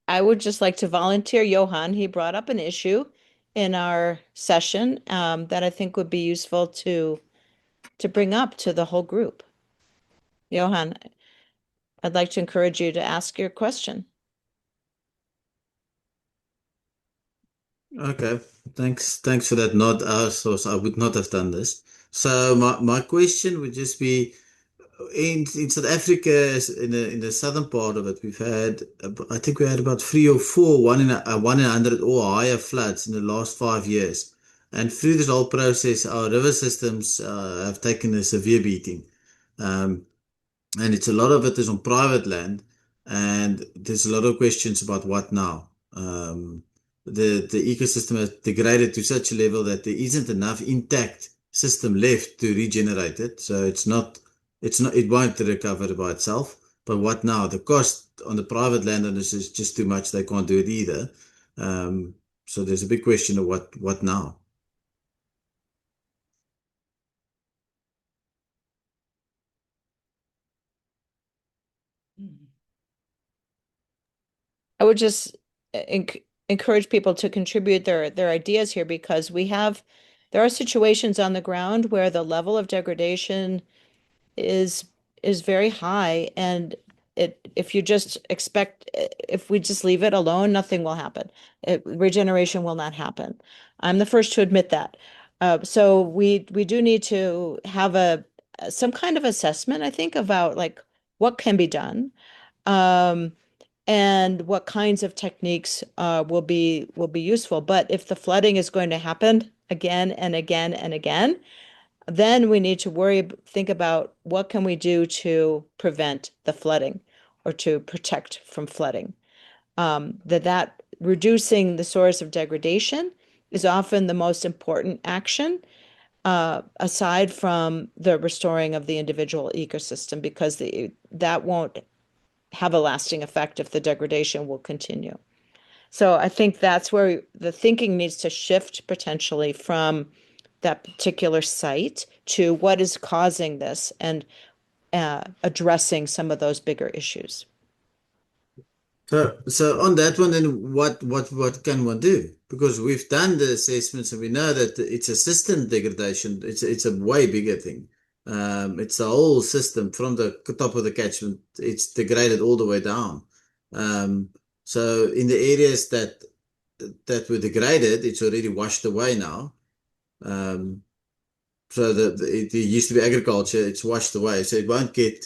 I would just like to volunteer Johan. He brought up an issue in our session that I think would be useful to bring up to the whole group. Johan, I'd like to encourage you to ask your question. Okay, thanks for that nod. So I would not have done this. So my question would just be in South Africa, in the southern part of it, I think we had about three or four one in 100 or higher floods in the last 5 years, and through this whole process, our river systems have taken a severe beating. Um, and it's a lot of it is on private land, and there's a lot of questions about what now. The ecosystem has degraded to such a level that there isn't enough intact system left to regenerate it. So it won't recover by itself. But what now? The cost on the private landowners is just too much. They can't do it either. So there's a big question of what now. I would just encourage people to contribute their ideas here because there are situations on the ground where the level of degradation is is very high, and if you just expect, if we just leave it alone, nothing will happen. Regeneration will not happen. I'm the first to admit that. So we do need to have some kind of assessment, I think, about like what can be done. Um, and what kinds of techniques will be useful. But if the flooding is going to happen again and again and again, then we need to think about what can we do to prevent the flooding or to protect from flooding. That reducing the source of degradation is often the most important action, aside from the restoring of the individual ecosystem, because that won't have a lasting effect if the degradation will continue. So I think that's where the thinking needs to shift potentially from that particular site to what is causing this and addressing some of those bigger issues. So on that one, then what can one do? Because we've done the assessments and we know that it's a system degradation. It's a way bigger thing. It's a whole system from the top of the catchment. It's degraded all the way down. Um, so in the areas that were degraded, it's already washed away now. Um, so it used to be agriculture. It's washed away, so it won't get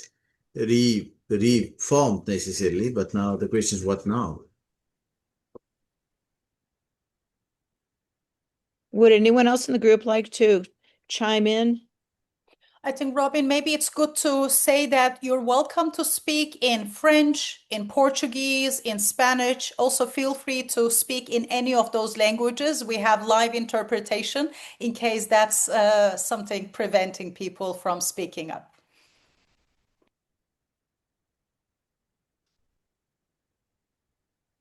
reformed necessarily. But now the question is, what now? Would anyone else in the group like to chime in? I think, Robin, maybe it's good to say that you're welcome to speak in French, in Portuguese, in Spanish. Also, feel free to speak in any of those languages. We have live interpretation in case that's something preventing people from speaking up.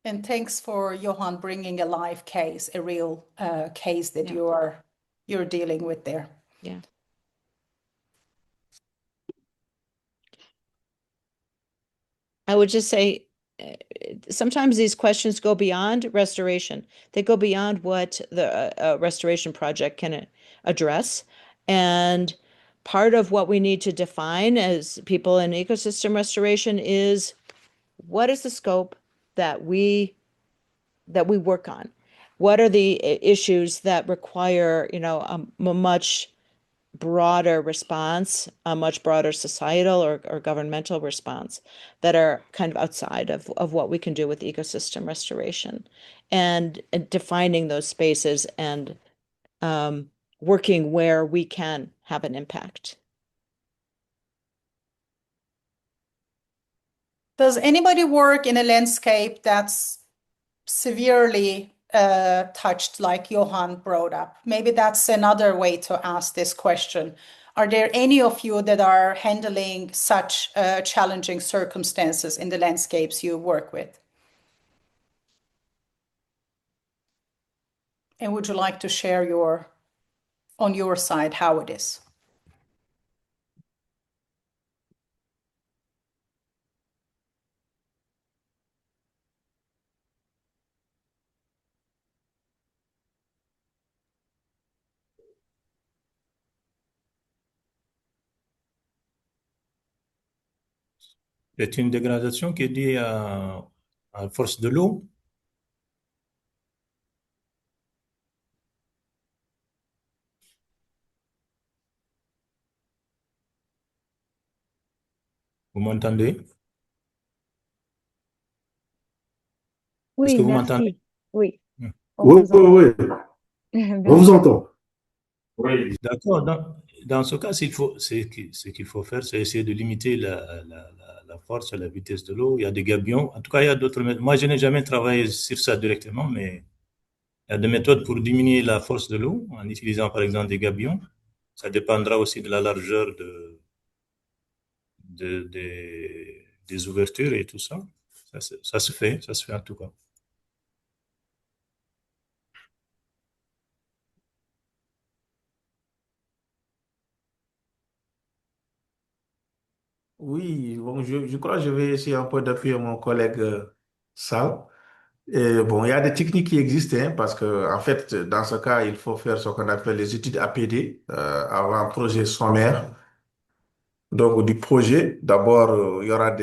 And thanks for Johan bringing a live case, a real case that Yeah. you're dealing with there. Yeah. I would just say sometimes these questions go beyond restoration. They go beyond what the restoration project can address. And part of what we need to define as people in ecosystem restoration is what is the scope that we work on? What are the issues that require, a much broader response, a much broader societal or governmental response that are kind of outside of what we can do with ecosystem restoration and defining those spaces and working where we can have an impact. Does anybody work in a landscape that's severely touched, like Johan brought up? Maybe that's another way to ask this question. Are there any of you that are handling such challenging circumstances in the landscapes you work with? And would you like to share on your side how it is? C'est une dégradation qui est liée à la force de l'eau. Vous m'entendez? Est-ce Oui, que vous m'entendez? merci. Oui, Hmm. on Oui, vous oui, entend. oui, on vous Merci. entend. Oui. D'accord. Dans ce cas, ce qu'il faut faire, c'est essayer de limiter la force, la vitesse de l'eau. Il y a des gabions. En tout cas, il y a d'autres méthodes. Moi, je n'ai jamais travaillé sur ça directement, mais il y a des méthodes pour diminuer la force de l'eau en utilisant, par exemple, des gabions. Ça dépendra aussi de la largeur des ouvertures et tout ça. Ça se fait en tout cas. Oui, bon, je crois que je vais essayer un peu d'appuyer mon collègue Sal. Et bon, il y a des techniques qui existent, hein, parce que, en fait, dans ce cas, il faut faire ce qu'on appelle les études APD avant un projet sommaire. Donc, du projet, d'abord, il y aura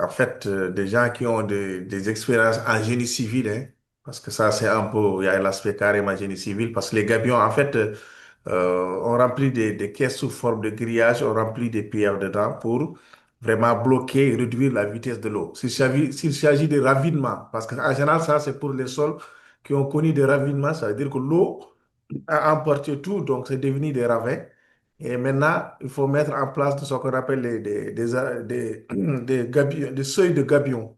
en fait, des gens qui ont des expériences en génie civil, hein, parce que ça, c'est un peu, il y a l'aspect carrément génie civil, parce que les gabions, en fait, on remplit des caisses sous forme de grillage, on remplit des pierres dedans pour vraiment bloquer et réduire la vitesse de l'eau. S'il s'agit de ravinement, parce qu'en général, ça, c'est pour les sols qui ont connu des ravinements, ça veut dire que l'eau a emporté tout, donc c'est devenu des ravins. Et maintenant, il faut mettre en place ce qu'on appelle des seuils de gabions.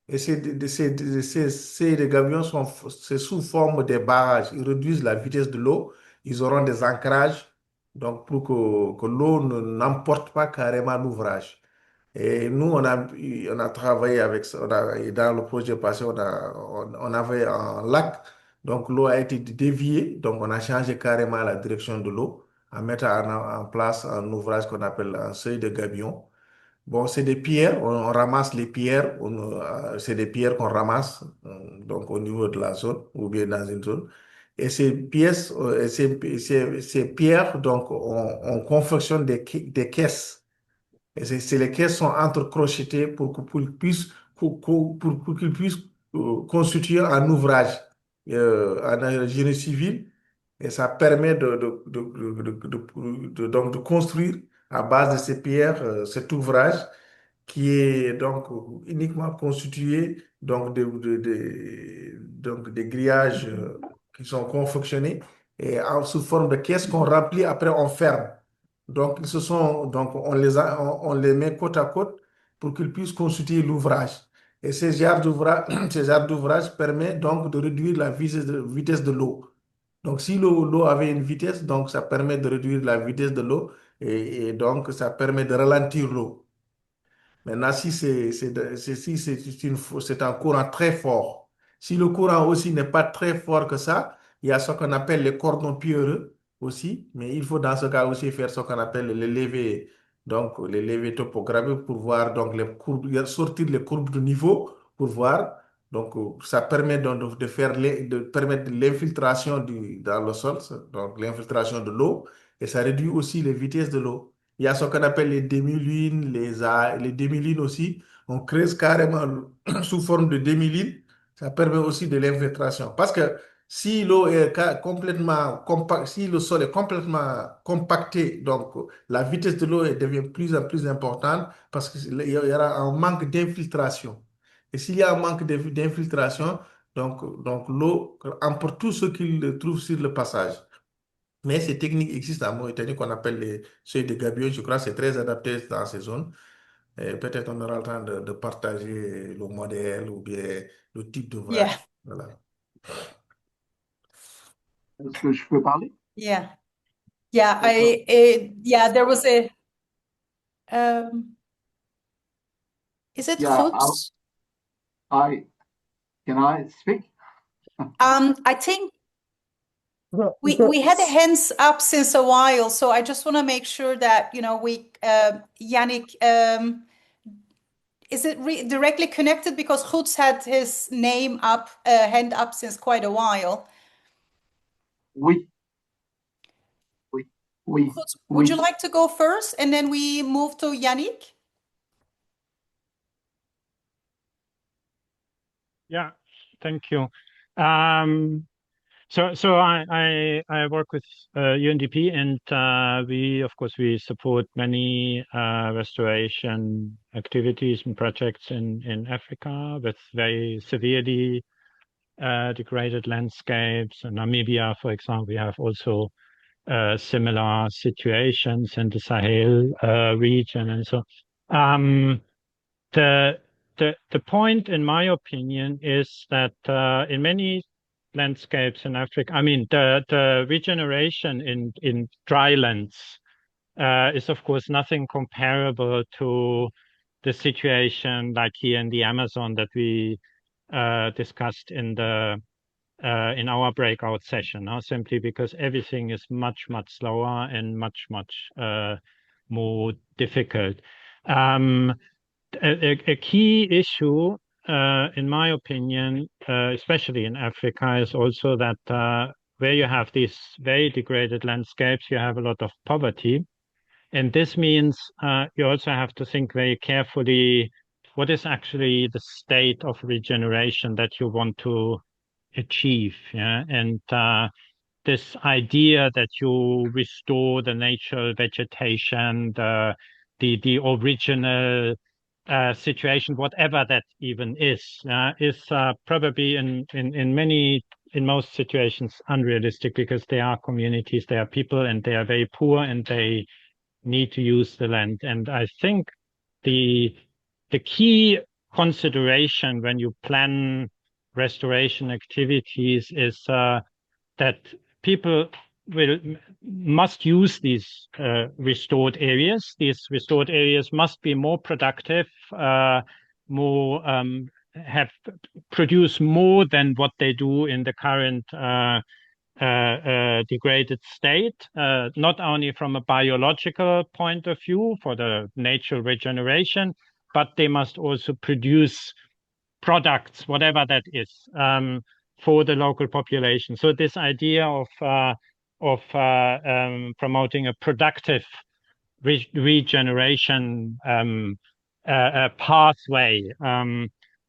Et ces seuils de gabions c'est sous forme de barrages. Ils réduisent la vitesse de l'eau. Ils auront des ancrages, donc pour que l'eau n'emporte pas carrément l'ouvrage. Et nous, on a travaillé avec ça. Et dans le projet passé, on avait un lac. Donc, l'eau a été déviée. Donc, on a changé carrément la direction de l'eau en mettant en place un ouvrage qu'on appelle un seuil de gabion. Bon, c'est des pierres. On ramasse les pierres. C'est des pierres qu'on ramasse donc au niveau de la zone ou bien dans une zone. Et ces pièces, ces pierres, donc, on confectionne des caisses. Et les caisses sont entrecrochetées pour qu'ils puissent, pour qu'ils puissent constituer un ouvrage en génie civil. Et ça permet donc de construire à base de ces pierres cet ouvrage qui est donc uniquement constitué donc donc des grillages qui sont confectionnés et sous forme de caisses qu'on remplit, après on ferme. Donc, on les met côte à côte pour qu'ils puissent constituer l'ouvrage. Et ces genres d'ouvrage permet donc de réduire la vitesse de l'eau. Donc, si l'eau avait une vitesse, donc ça permet de réduire la vitesse de l'eau et donc ça permet de ralentir l'eau. Maintenant, si c'est un courant très fort, si le courant aussi n'est pas très fort que ça, il y a ce qu'on appelle les cordons pierreux aussi, mais il faut dans ce cas aussi faire ce qu'on appelle les levées, donc les levées topographiques pour voir donc les courbes, sortir les courbes de niveau pour voir. Donc, ça permet donc de faire de permettre l'infiltration dans le sol, donc l'infiltration de l'eau, et ça réduit aussi les vitesses de l'eau. Il y a ce qu'on appelle les demi-lunes, les demi-lunes aussi. On creuse carrément sous forme de demi-lune. Ça permet aussi de l'infiltration. Parce que si l'eau est complètement compacte, si le sol est complètement compacté, donc la vitesse de l'eau devient de plus en plus importante parce qu'il y aura un manque d'infiltration. Et s'il y a un manque d'infiltration, donc l'eau emporte tout ce qu'il trouve sur le passage. Mais ces techniques existent en Mauritanie qu'on appelle les seuils de gabion. Je crois que c'est très adapté dans ces zones. Et peut-être on aura le temps de partager le modèle ou bien le type d'ouvrage. Yeah, Voilà. Est-ce que je peux parler? yeah, yeah. D'accord. Yeah. There was a. Is it Yeah, Hoods? can I speak? I think we had a hands up since a while, so I just want to make sure that we Yannick, is it directly connected because Hoods had his name up, hand up since quite a while. Oui. Oui. Oui. Hoods, would you Oui. like to go first, and then we move to Yannick? Yeah, thank you. So I work with UNDP, and we support many restoration activities and projects in Africa with very severely degraded landscapes. In Namibia, for example, we have also similar situations in the Sahel region, and so. The point, in my opinion, is that in many landscapes in Africa, I mean, the regeneration in drylands is, of course, nothing comparable to the situation like here in the Amazon that we discussed in our breakout session, simply because everything is much, much slower and much, much more difficult. A key issue, in my opinion, especially in Africa, is also that where you have these very degraded landscapes, you have a lot of poverty. And this means you also have to think very carefully what is actually the state of regeneration that you want to achieve. Yeah? And this idea that you restore the natural vegetation, the original situation, whatever that even is probably in most situations unrealistic, because they are communities, they are people, and they are very poor, and they need to use the land. And I think the key consideration when you plan restoration activities is that people must use these restored areas. These restored areas must be more productive, produce more than what they do in the current degraded state, not only from a biological point of view for the natural regeneration, but they must also produce products, whatever that is, for the local population. So this idea of promoting a productive regeneration pathway,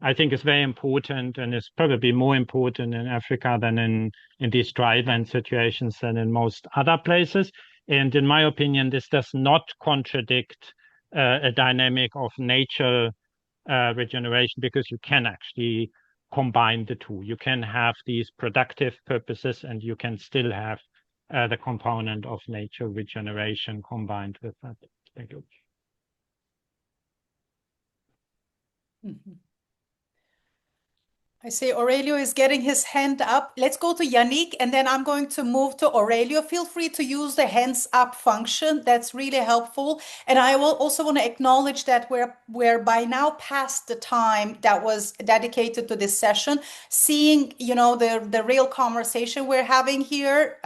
I think is very important, and is probably more important in Africa than in these dryland situations than in most other places. And in my opinion, this does not contradict a dynamic of nature regeneration, because you can actually combine the two. You can have these productive purposes and you can still have the component of nature regeneration combined with that. Thank you. Mhm. I see Aurelio is getting his hand up. Let's go to Yannick, and then I'm going to move to Aurelio. Feel free to use the hands up function. That's really helpful. And I will also want to acknowledge that we're by now past the time that was dedicated to this session. Seeing, the real conversation we're having here,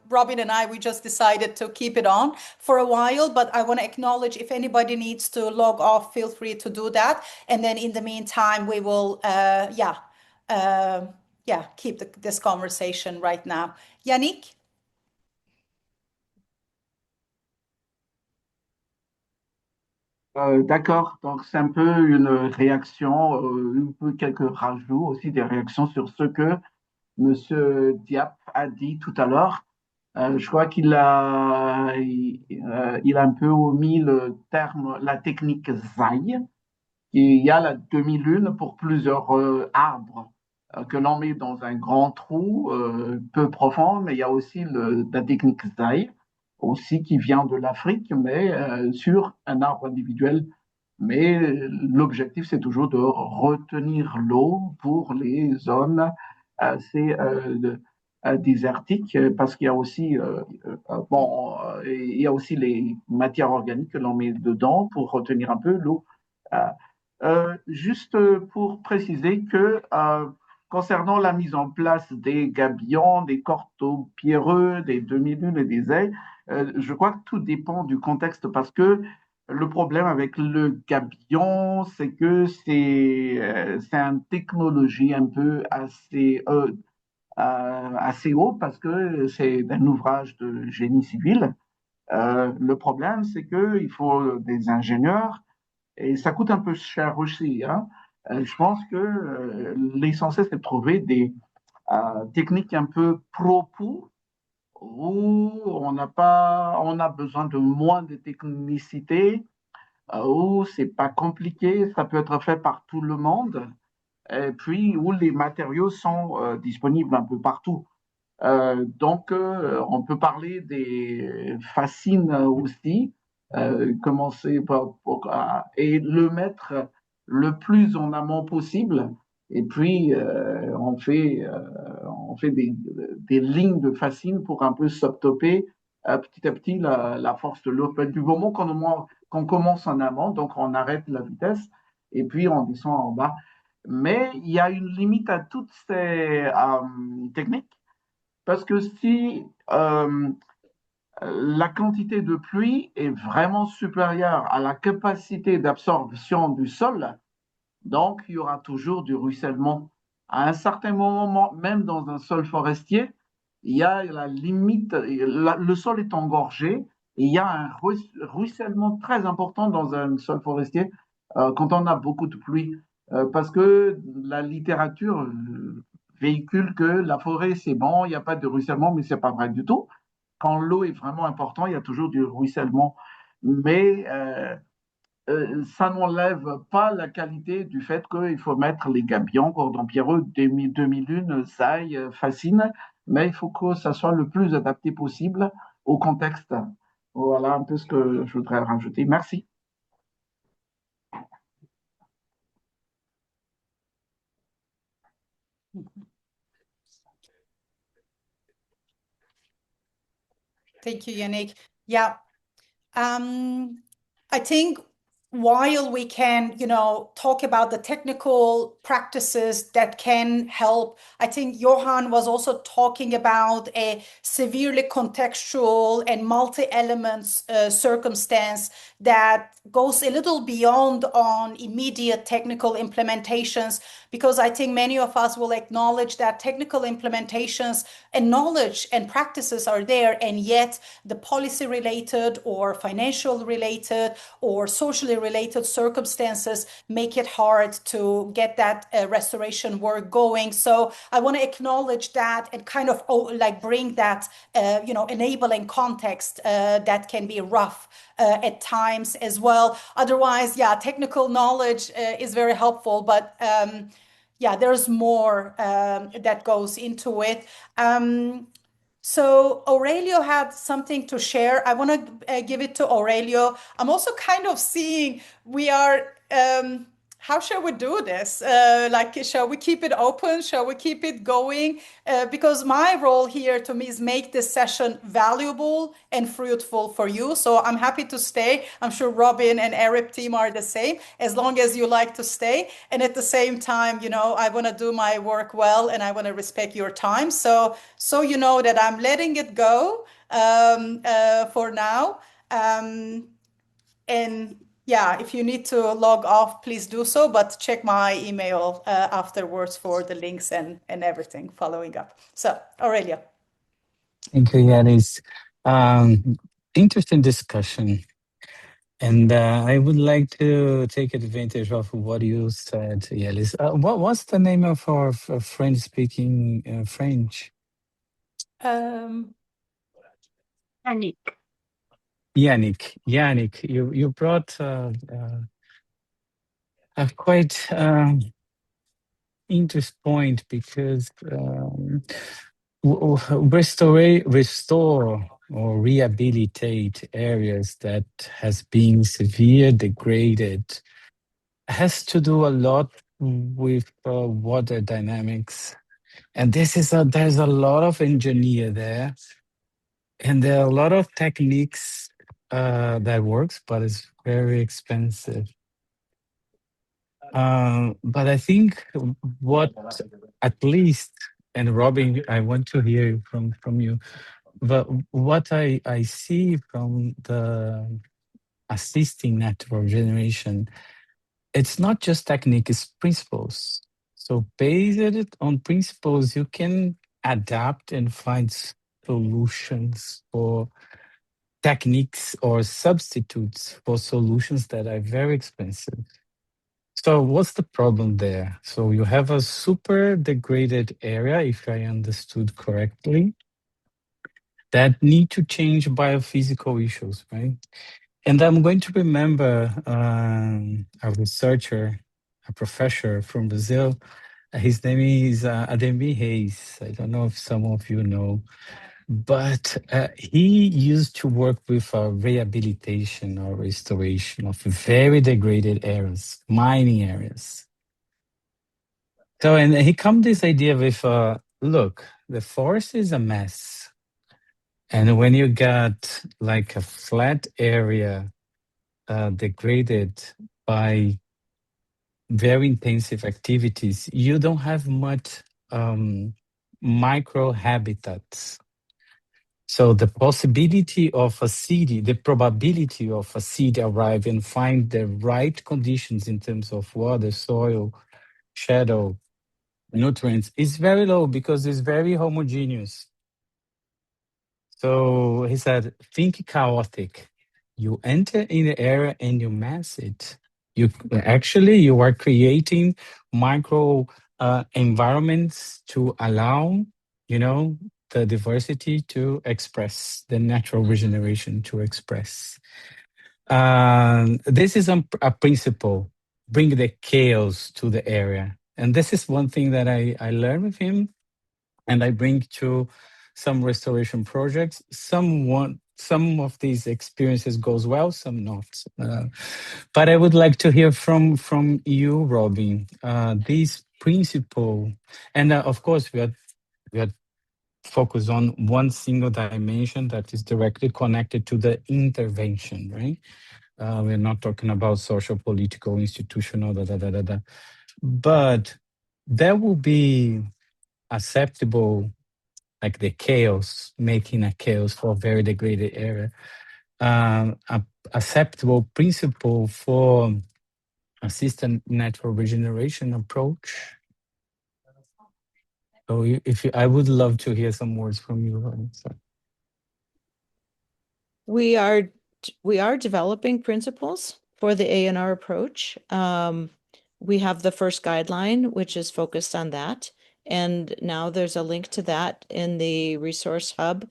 Robin and I, we just decided to keep it on for a while, but I want to acknowledge if anybody needs to log off, feel free to do that. And then in the meantime, we will, keep this conversation right now. Yannick? D'accord, donc c'est un peu une réaction, un peu quelques rajouts aussi, des réactions sur ce que Monsieur Diap a dit tout à l'heure. Je crois qu'il il a un peu omis le terme, la technique ZAI. Il y a la demi-lune pour plusieurs arbres que l'on met dans un grand trou peu profond, mais il y a aussi la technique ZAI, aussi qui vient de l'Afrique, mais sur un arbre individuel. Mais l'objectif, c'est toujours de retenir l'eau pour les zones assez désertiques, parce qu'il y a aussi, il y a aussi les matières organiques que l'on met dedans pour retenir un peu l'eau. Juste pour préciser que concernant la mise en place des gabions, des corteaux pierreux, des demi-lunes et des ailes, je crois que tout dépend du contexte parce que le problème avec le gabion, c'est que c'est une technologie un peu assez haut parce que c'est un ouvrage de génie civil. Le problème, c'est qu'il faut des ingénieurs et ça coûte un peu cher aussi. Hein. Je pense que l'essentiel, c'est de trouver des techniques un peu pro-pour où on a besoin de moins de technicité, où c'est pas compliqué, ça peut être fait par tout le monde, et puis où les matériaux sont disponibles un peu partout. Donc, on peut parler des fascines aussi, commencer et le mettre le plus en amont possible. Et puis, on fait des lignes de fascines pour un peu stopper petit à petit la force de l'eau. Du moment qu'on commence en amont, donc on arrête la vitesse et puis on descend en bas. Mais il y a une limite à toutes ces techniques. Parce que si la quantité de pluie est vraiment supérieure à la capacité d'absorption du sol, donc il y aura toujours du ruissellement. À un certain moment, même dans un sol forestier, il y a la limite, le sol est engorgé, et il y a un ruissellement très important dans un sol forestier quand on a beaucoup de pluie. Parce que la littérature véhicule que la forêt, c'est bon, il n'y a pas de ruissellement, mais ce n'est pas vrai du tout. Quand l'eau est vraiment importante, il y a toujours du ruissellement. Mais ça n'enlève pas la qualité du fait qu'il faut mettre les gabions, cordons pierreux, demi-lune, saille, fascine, mais il faut que ça soit le plus adapté possible au contexte. Voilà un peu ce que je voudrais rajouter. Merci. Thank you, Yannick. Yeah. I think while we can, talk about the technical practices that can help, I think Johan was also talking about a severely contextual and multi-elements circumstance that goes a little beyond on immediate technical implementations, because I think many of us will acknowledge that technical implementations and knowledge and practices are there, and yet the policy related or financial related or socially related circumstances make it hard to get that restoration work going. So I want to acknowledge that and kind of bring that enabling context that can be rough at times as well. Otherwise, technical knowledge is very helpful, but yeah, there's more that goes into it. So Aurelio had something to share. I want to give it to Aurelio. I'm also kind of seeing we are. How shall we do this? Like, shall we keep it open? Shall we keep it going? Because my role here to me is make this session valuable and fruitful for you. So I'm happy to stay. I'm sure Robin and ERIP team are the same, as long as you like to stay. And at the same time, you know, I want to do my work well and I want to respect your time. So you know that I'm letting it go for now. And yeah, if you need to log off, please do so, but check my email afterwards for the links and everything following up. So, Aurelia. Thank you, Yanis. Interesting discussion. And I would like to take advantage of what you said, Yanis. What's the name of our French-speaking French? Yannick. Yannick, you brought a quite interesting point, because restore or rehabilitate areas that has been severe degraded has to do a lot with water dynamics, and there's a lot of engineer there, and there are a lot of techniques that works, but it's very expensive. But I think what, at least, and Robin, I want to hear from you, but what I see from the assisting natural regeneration, it's not just technique, it's principles. So based on principles, you can adapt and find solutions for techniques or substitutes for solutions that are very expensive. So what's the problem there? So you have a super degraded area, if I understood correctly, that need to change biophysical issues, right? And I'm going to remember a researcher, a professor from Brazil. His name is Ademir Reis. I don't know if some of you know, but he used to work with rehabilitation or restoration of very degraded areas, mining areas. So, and he come this idea with, look, the forest is a mess. And when you got like a flat area degraded by very intensive activities, you don't have much micro habitats. So the possibility of a seed, the probability of a seed arrive and find the right conditions in terms of water, soil, shadow, nutrients is very low because it's very homogeneous. So he said, think chaotic. You enter in the area and you mass it. You are creating micro environments to allow, the diversity to express, the natural regeneration to express. This is a principle, bring the chaos to the area. And this is one thing that I learned with him, and I bring to some restoration projects. Some of these experiences goes well, some not. But I would like to hear from you, Robin, this principle, and of course we are focused on one single dimension that is directly connected to the intervention, right? We're not talking about social, political, institutional, but there will be acceptable, like the chaos, making a chaos for a very degraded area, acceptable principle for assisted natural regeneration approach. So I would love to hear some words from you, Robin. So. We are developing principles for the ANR approach. We have the first guideline, which is focused on that. And now there's a link to that in the resource hub.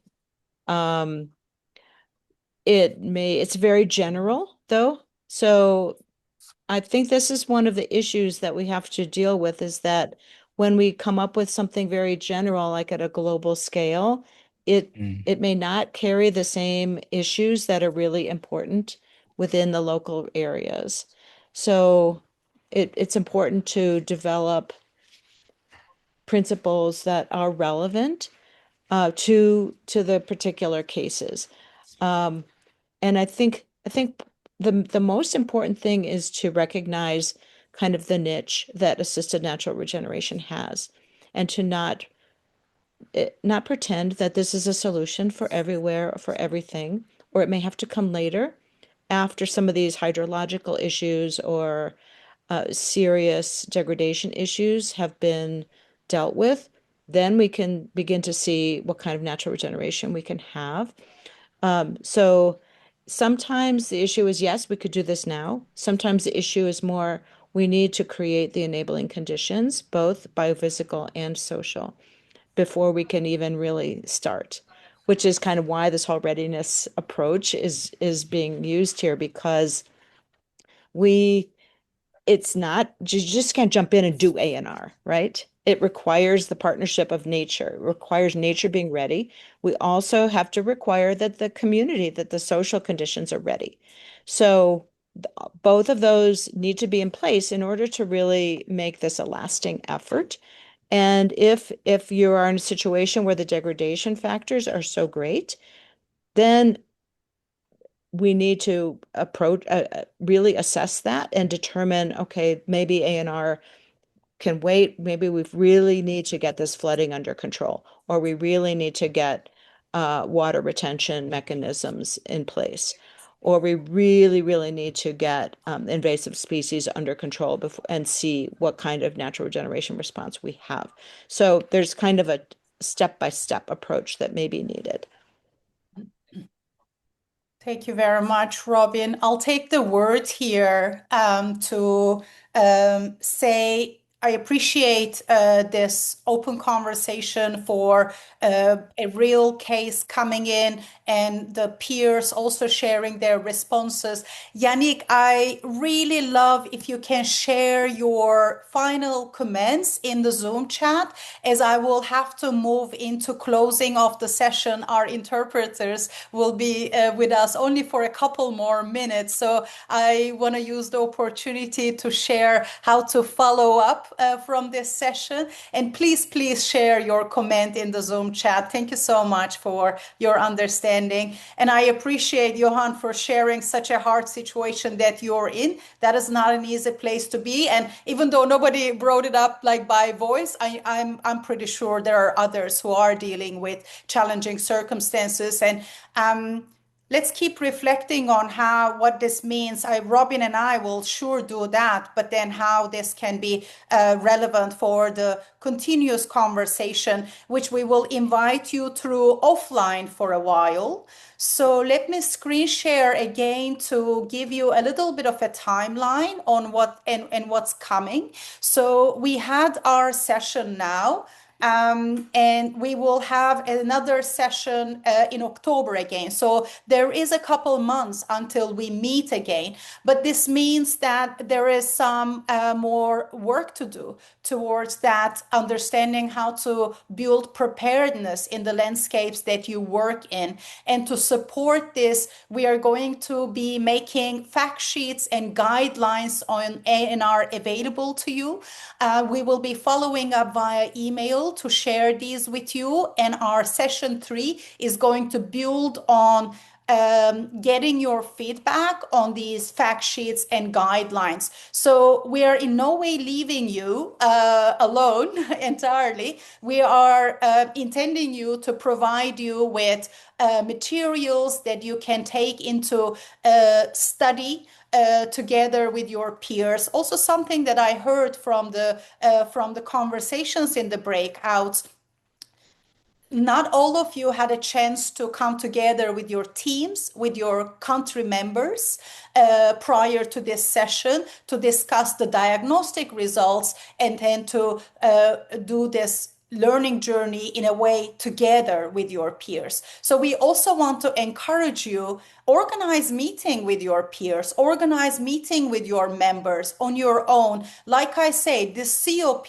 It's very general though. So I think this is one of the issues that we have to deal with, is that when we come up with something very general, like at a global scale, it may not carry the same issues that are really important within the local areas. So it's important to develop principles that are relevant to the particular cases. And I think the most important thing is to recognize kind of the niche that assisted natural regeneration has, and to not pretend that this is a solution for everywhere or for everything, or it may have to come later after some of these hydrological issues or serious degradation issues have been dealt with. Then we can begin to see what kind of natural regeneration we can have. So sometimes the issue is, yes, we could do this now. Sometimes the issue is more, we need to create the enabling conditions, both biophysical and social, before we can even really start, which is kind of why this whole readiness approach is being used here, because it's not, you just can't jump in and do ANR, right? It requires the partnership of nature. It requires nature being ready. We also have to require that the community, that the social conditions are ready. So both of those need to be in place in order to really make this a lasting effort. And if you are in a situation where the degradation factors are so great, then we need to really assess that and determine, okay, maybe ANR can wait. Maybe we really need to get this flooding under control, or we really need to get water retention mechanisms in place, or we really, really need to get invasive species under control and see what kind of natural regeneration response we have. So there's kind of a step-by-step approach that may be needed. Thank you very much, Robin. I'll take the word here to say I appreciate this open conversation for a real case coming in, and the peers also sharing their responses. Yannick, I really love if you can share your final comments in the Zoom chat, as I will have to move into closing of the session. Our interpreters will be with us only for a couple more minutes. So I want to use the opportunity to share how to follow up from this session. And please share your comment in the Zoom chat. Thank you so much for your understanding. And I appreciate, Johan, for sharing such a hard situation that you're in. That is not an easy place to be. And even though nobody brought it up like by voice, I'm pretty sure there are others who are dealing with challenging circumstances. And let's keep reflecting on what this means. Robin and I will sure do that, but then how this can be relevant for the continuous conversation, which we will invite you through offline for a while. So let me screen share again to give you a little bit of a timeline on what's coming. So we had our session now. And we will have another session in October again. So there is a couple months until we meet again. But this means that there is some more work to do towards that, understanding how to build preparedness in the landscapes that you work in. And to support this, we are going to be making fact sheets and guidelines on ANR available to you. We will be following up via email to share these with you, and our session 3 is going to build on getting your feedback on these fact sheets and guidelines. So we are in no way leaving you alone entirely. We are intending to provide you with materials that you can take into study together with your peers. Also, something that I heard from the conversations in the breakouts. Not all of you had a chance to come together with your teams, with your country members prior to this session to discuss the diagnostic results, and then to do this learning journey in a way together with your peers. So we also want to encourage you, organize meeting with your peers, organize meeting with your members on your own. Like I say, this COP,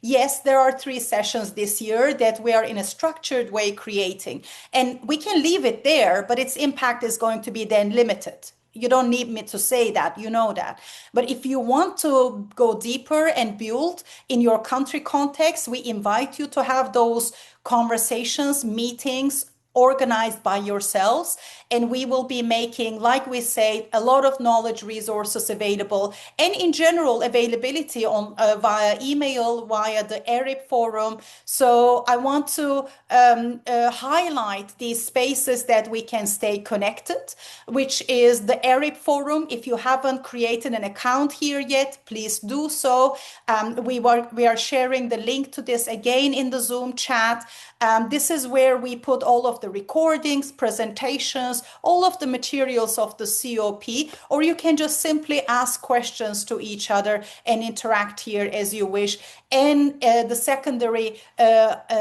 yes, there are 3 sessions this year that we are in a structured way creating, and we can leave it there, but its impact is going to be then limited. You don't need me to say that, you know that. But if you want to go deeper and build in your country context, we invite you to have those conversations, meetings organized by yourselves, and we will be making, like we say, a lot of knowledge resources available, and in general availability on via email, via the ERIP Forum. So I want to highlight these spaces that we can stay connected, which is the ERIP Forum. If you haven't created an account here yet, please do so. We are sharing the link to this again in the Zoom chat. This is where we put all of the recordings, presentations, all of the materials of the COP, or you can just simply ask questions to each other and interact here as you wish. And the secondary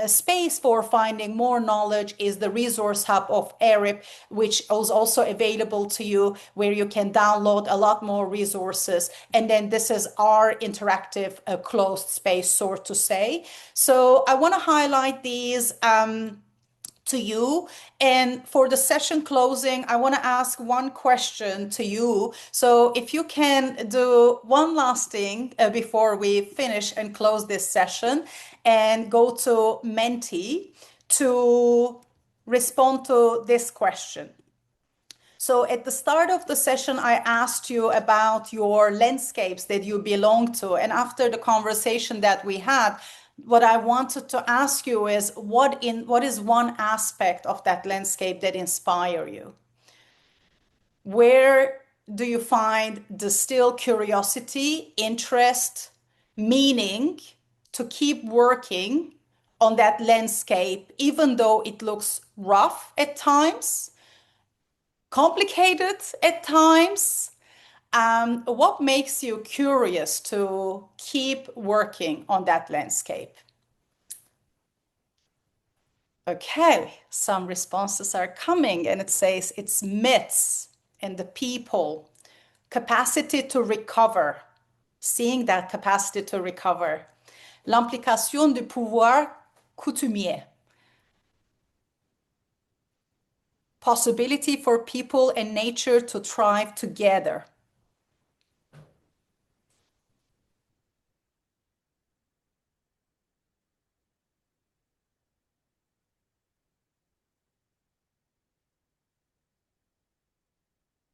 space for finding more knowledge is the resource hub of ERIP, which is also available to you, where you can download a lot more resources. And then this is our interactive closed space, so to say. So I want to highlight these to you. And for the session closing, I want to ask one question to you. So if you can do one last thing before we finish and close this session, and go to Menti to respond to this question. So at the start of the session, I asked you about your landscapes that you belong to. And after the conversation that we had, what I wanted to ask you is what is one aspect of that landscape that inspire you? Where do you find the still curiosity, interest, meaning to keep working on that landscape, even though it looks rough at times, complicated at times? What makes you curious to keep working on that landscape? Okay, some responses are coming, and it says it's myths and the people, capacity to recover, seeing that capacity to recover, l'implication du pouvoir coutumier, possibility for people and nature to thrive together.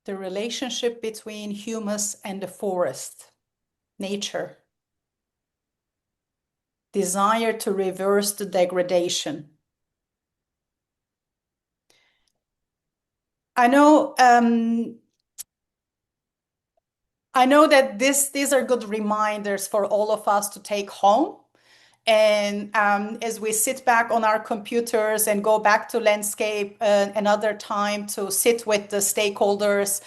The relationship between humus and the forest, nature. Desire to reverse the degradation. I know that these are good reminders for all of us to take home. And as we sit back on our computers and go back to landscape another time to sit with the stakeholders,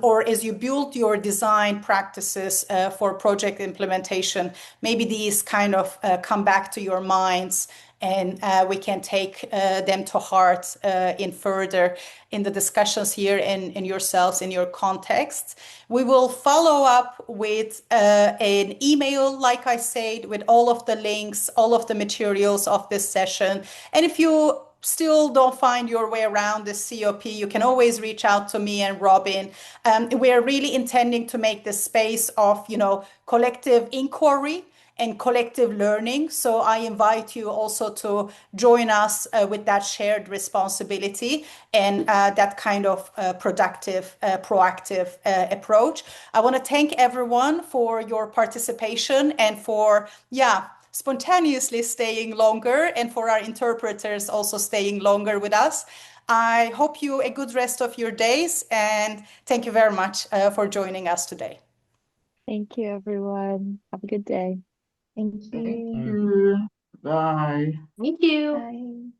or as you build your design practices for project implementation, maybe these kind of come back to your minds, and we can take them to heart in the discussions here in yourselves, in your context. We will follow up with an email, like I said, with all of the links, all of the materials of this session. And if you still don't find your way around this COP, you can always reach out to me and Robin. We're really intending to make this space of, collective inquiry and collective learning. So I invite you also to join us with that shared responsibility and that kind of productive, proactive approach. I want to thank everyone for your participation and for, spontaneously staying longer, and for our interpreters also staying longer with us. I hope you a good rest of your days, and thank you very much for joining us today. Thank you, everyone. Have a good day. Thank you. Thank you. Bye. Thank you. Bye.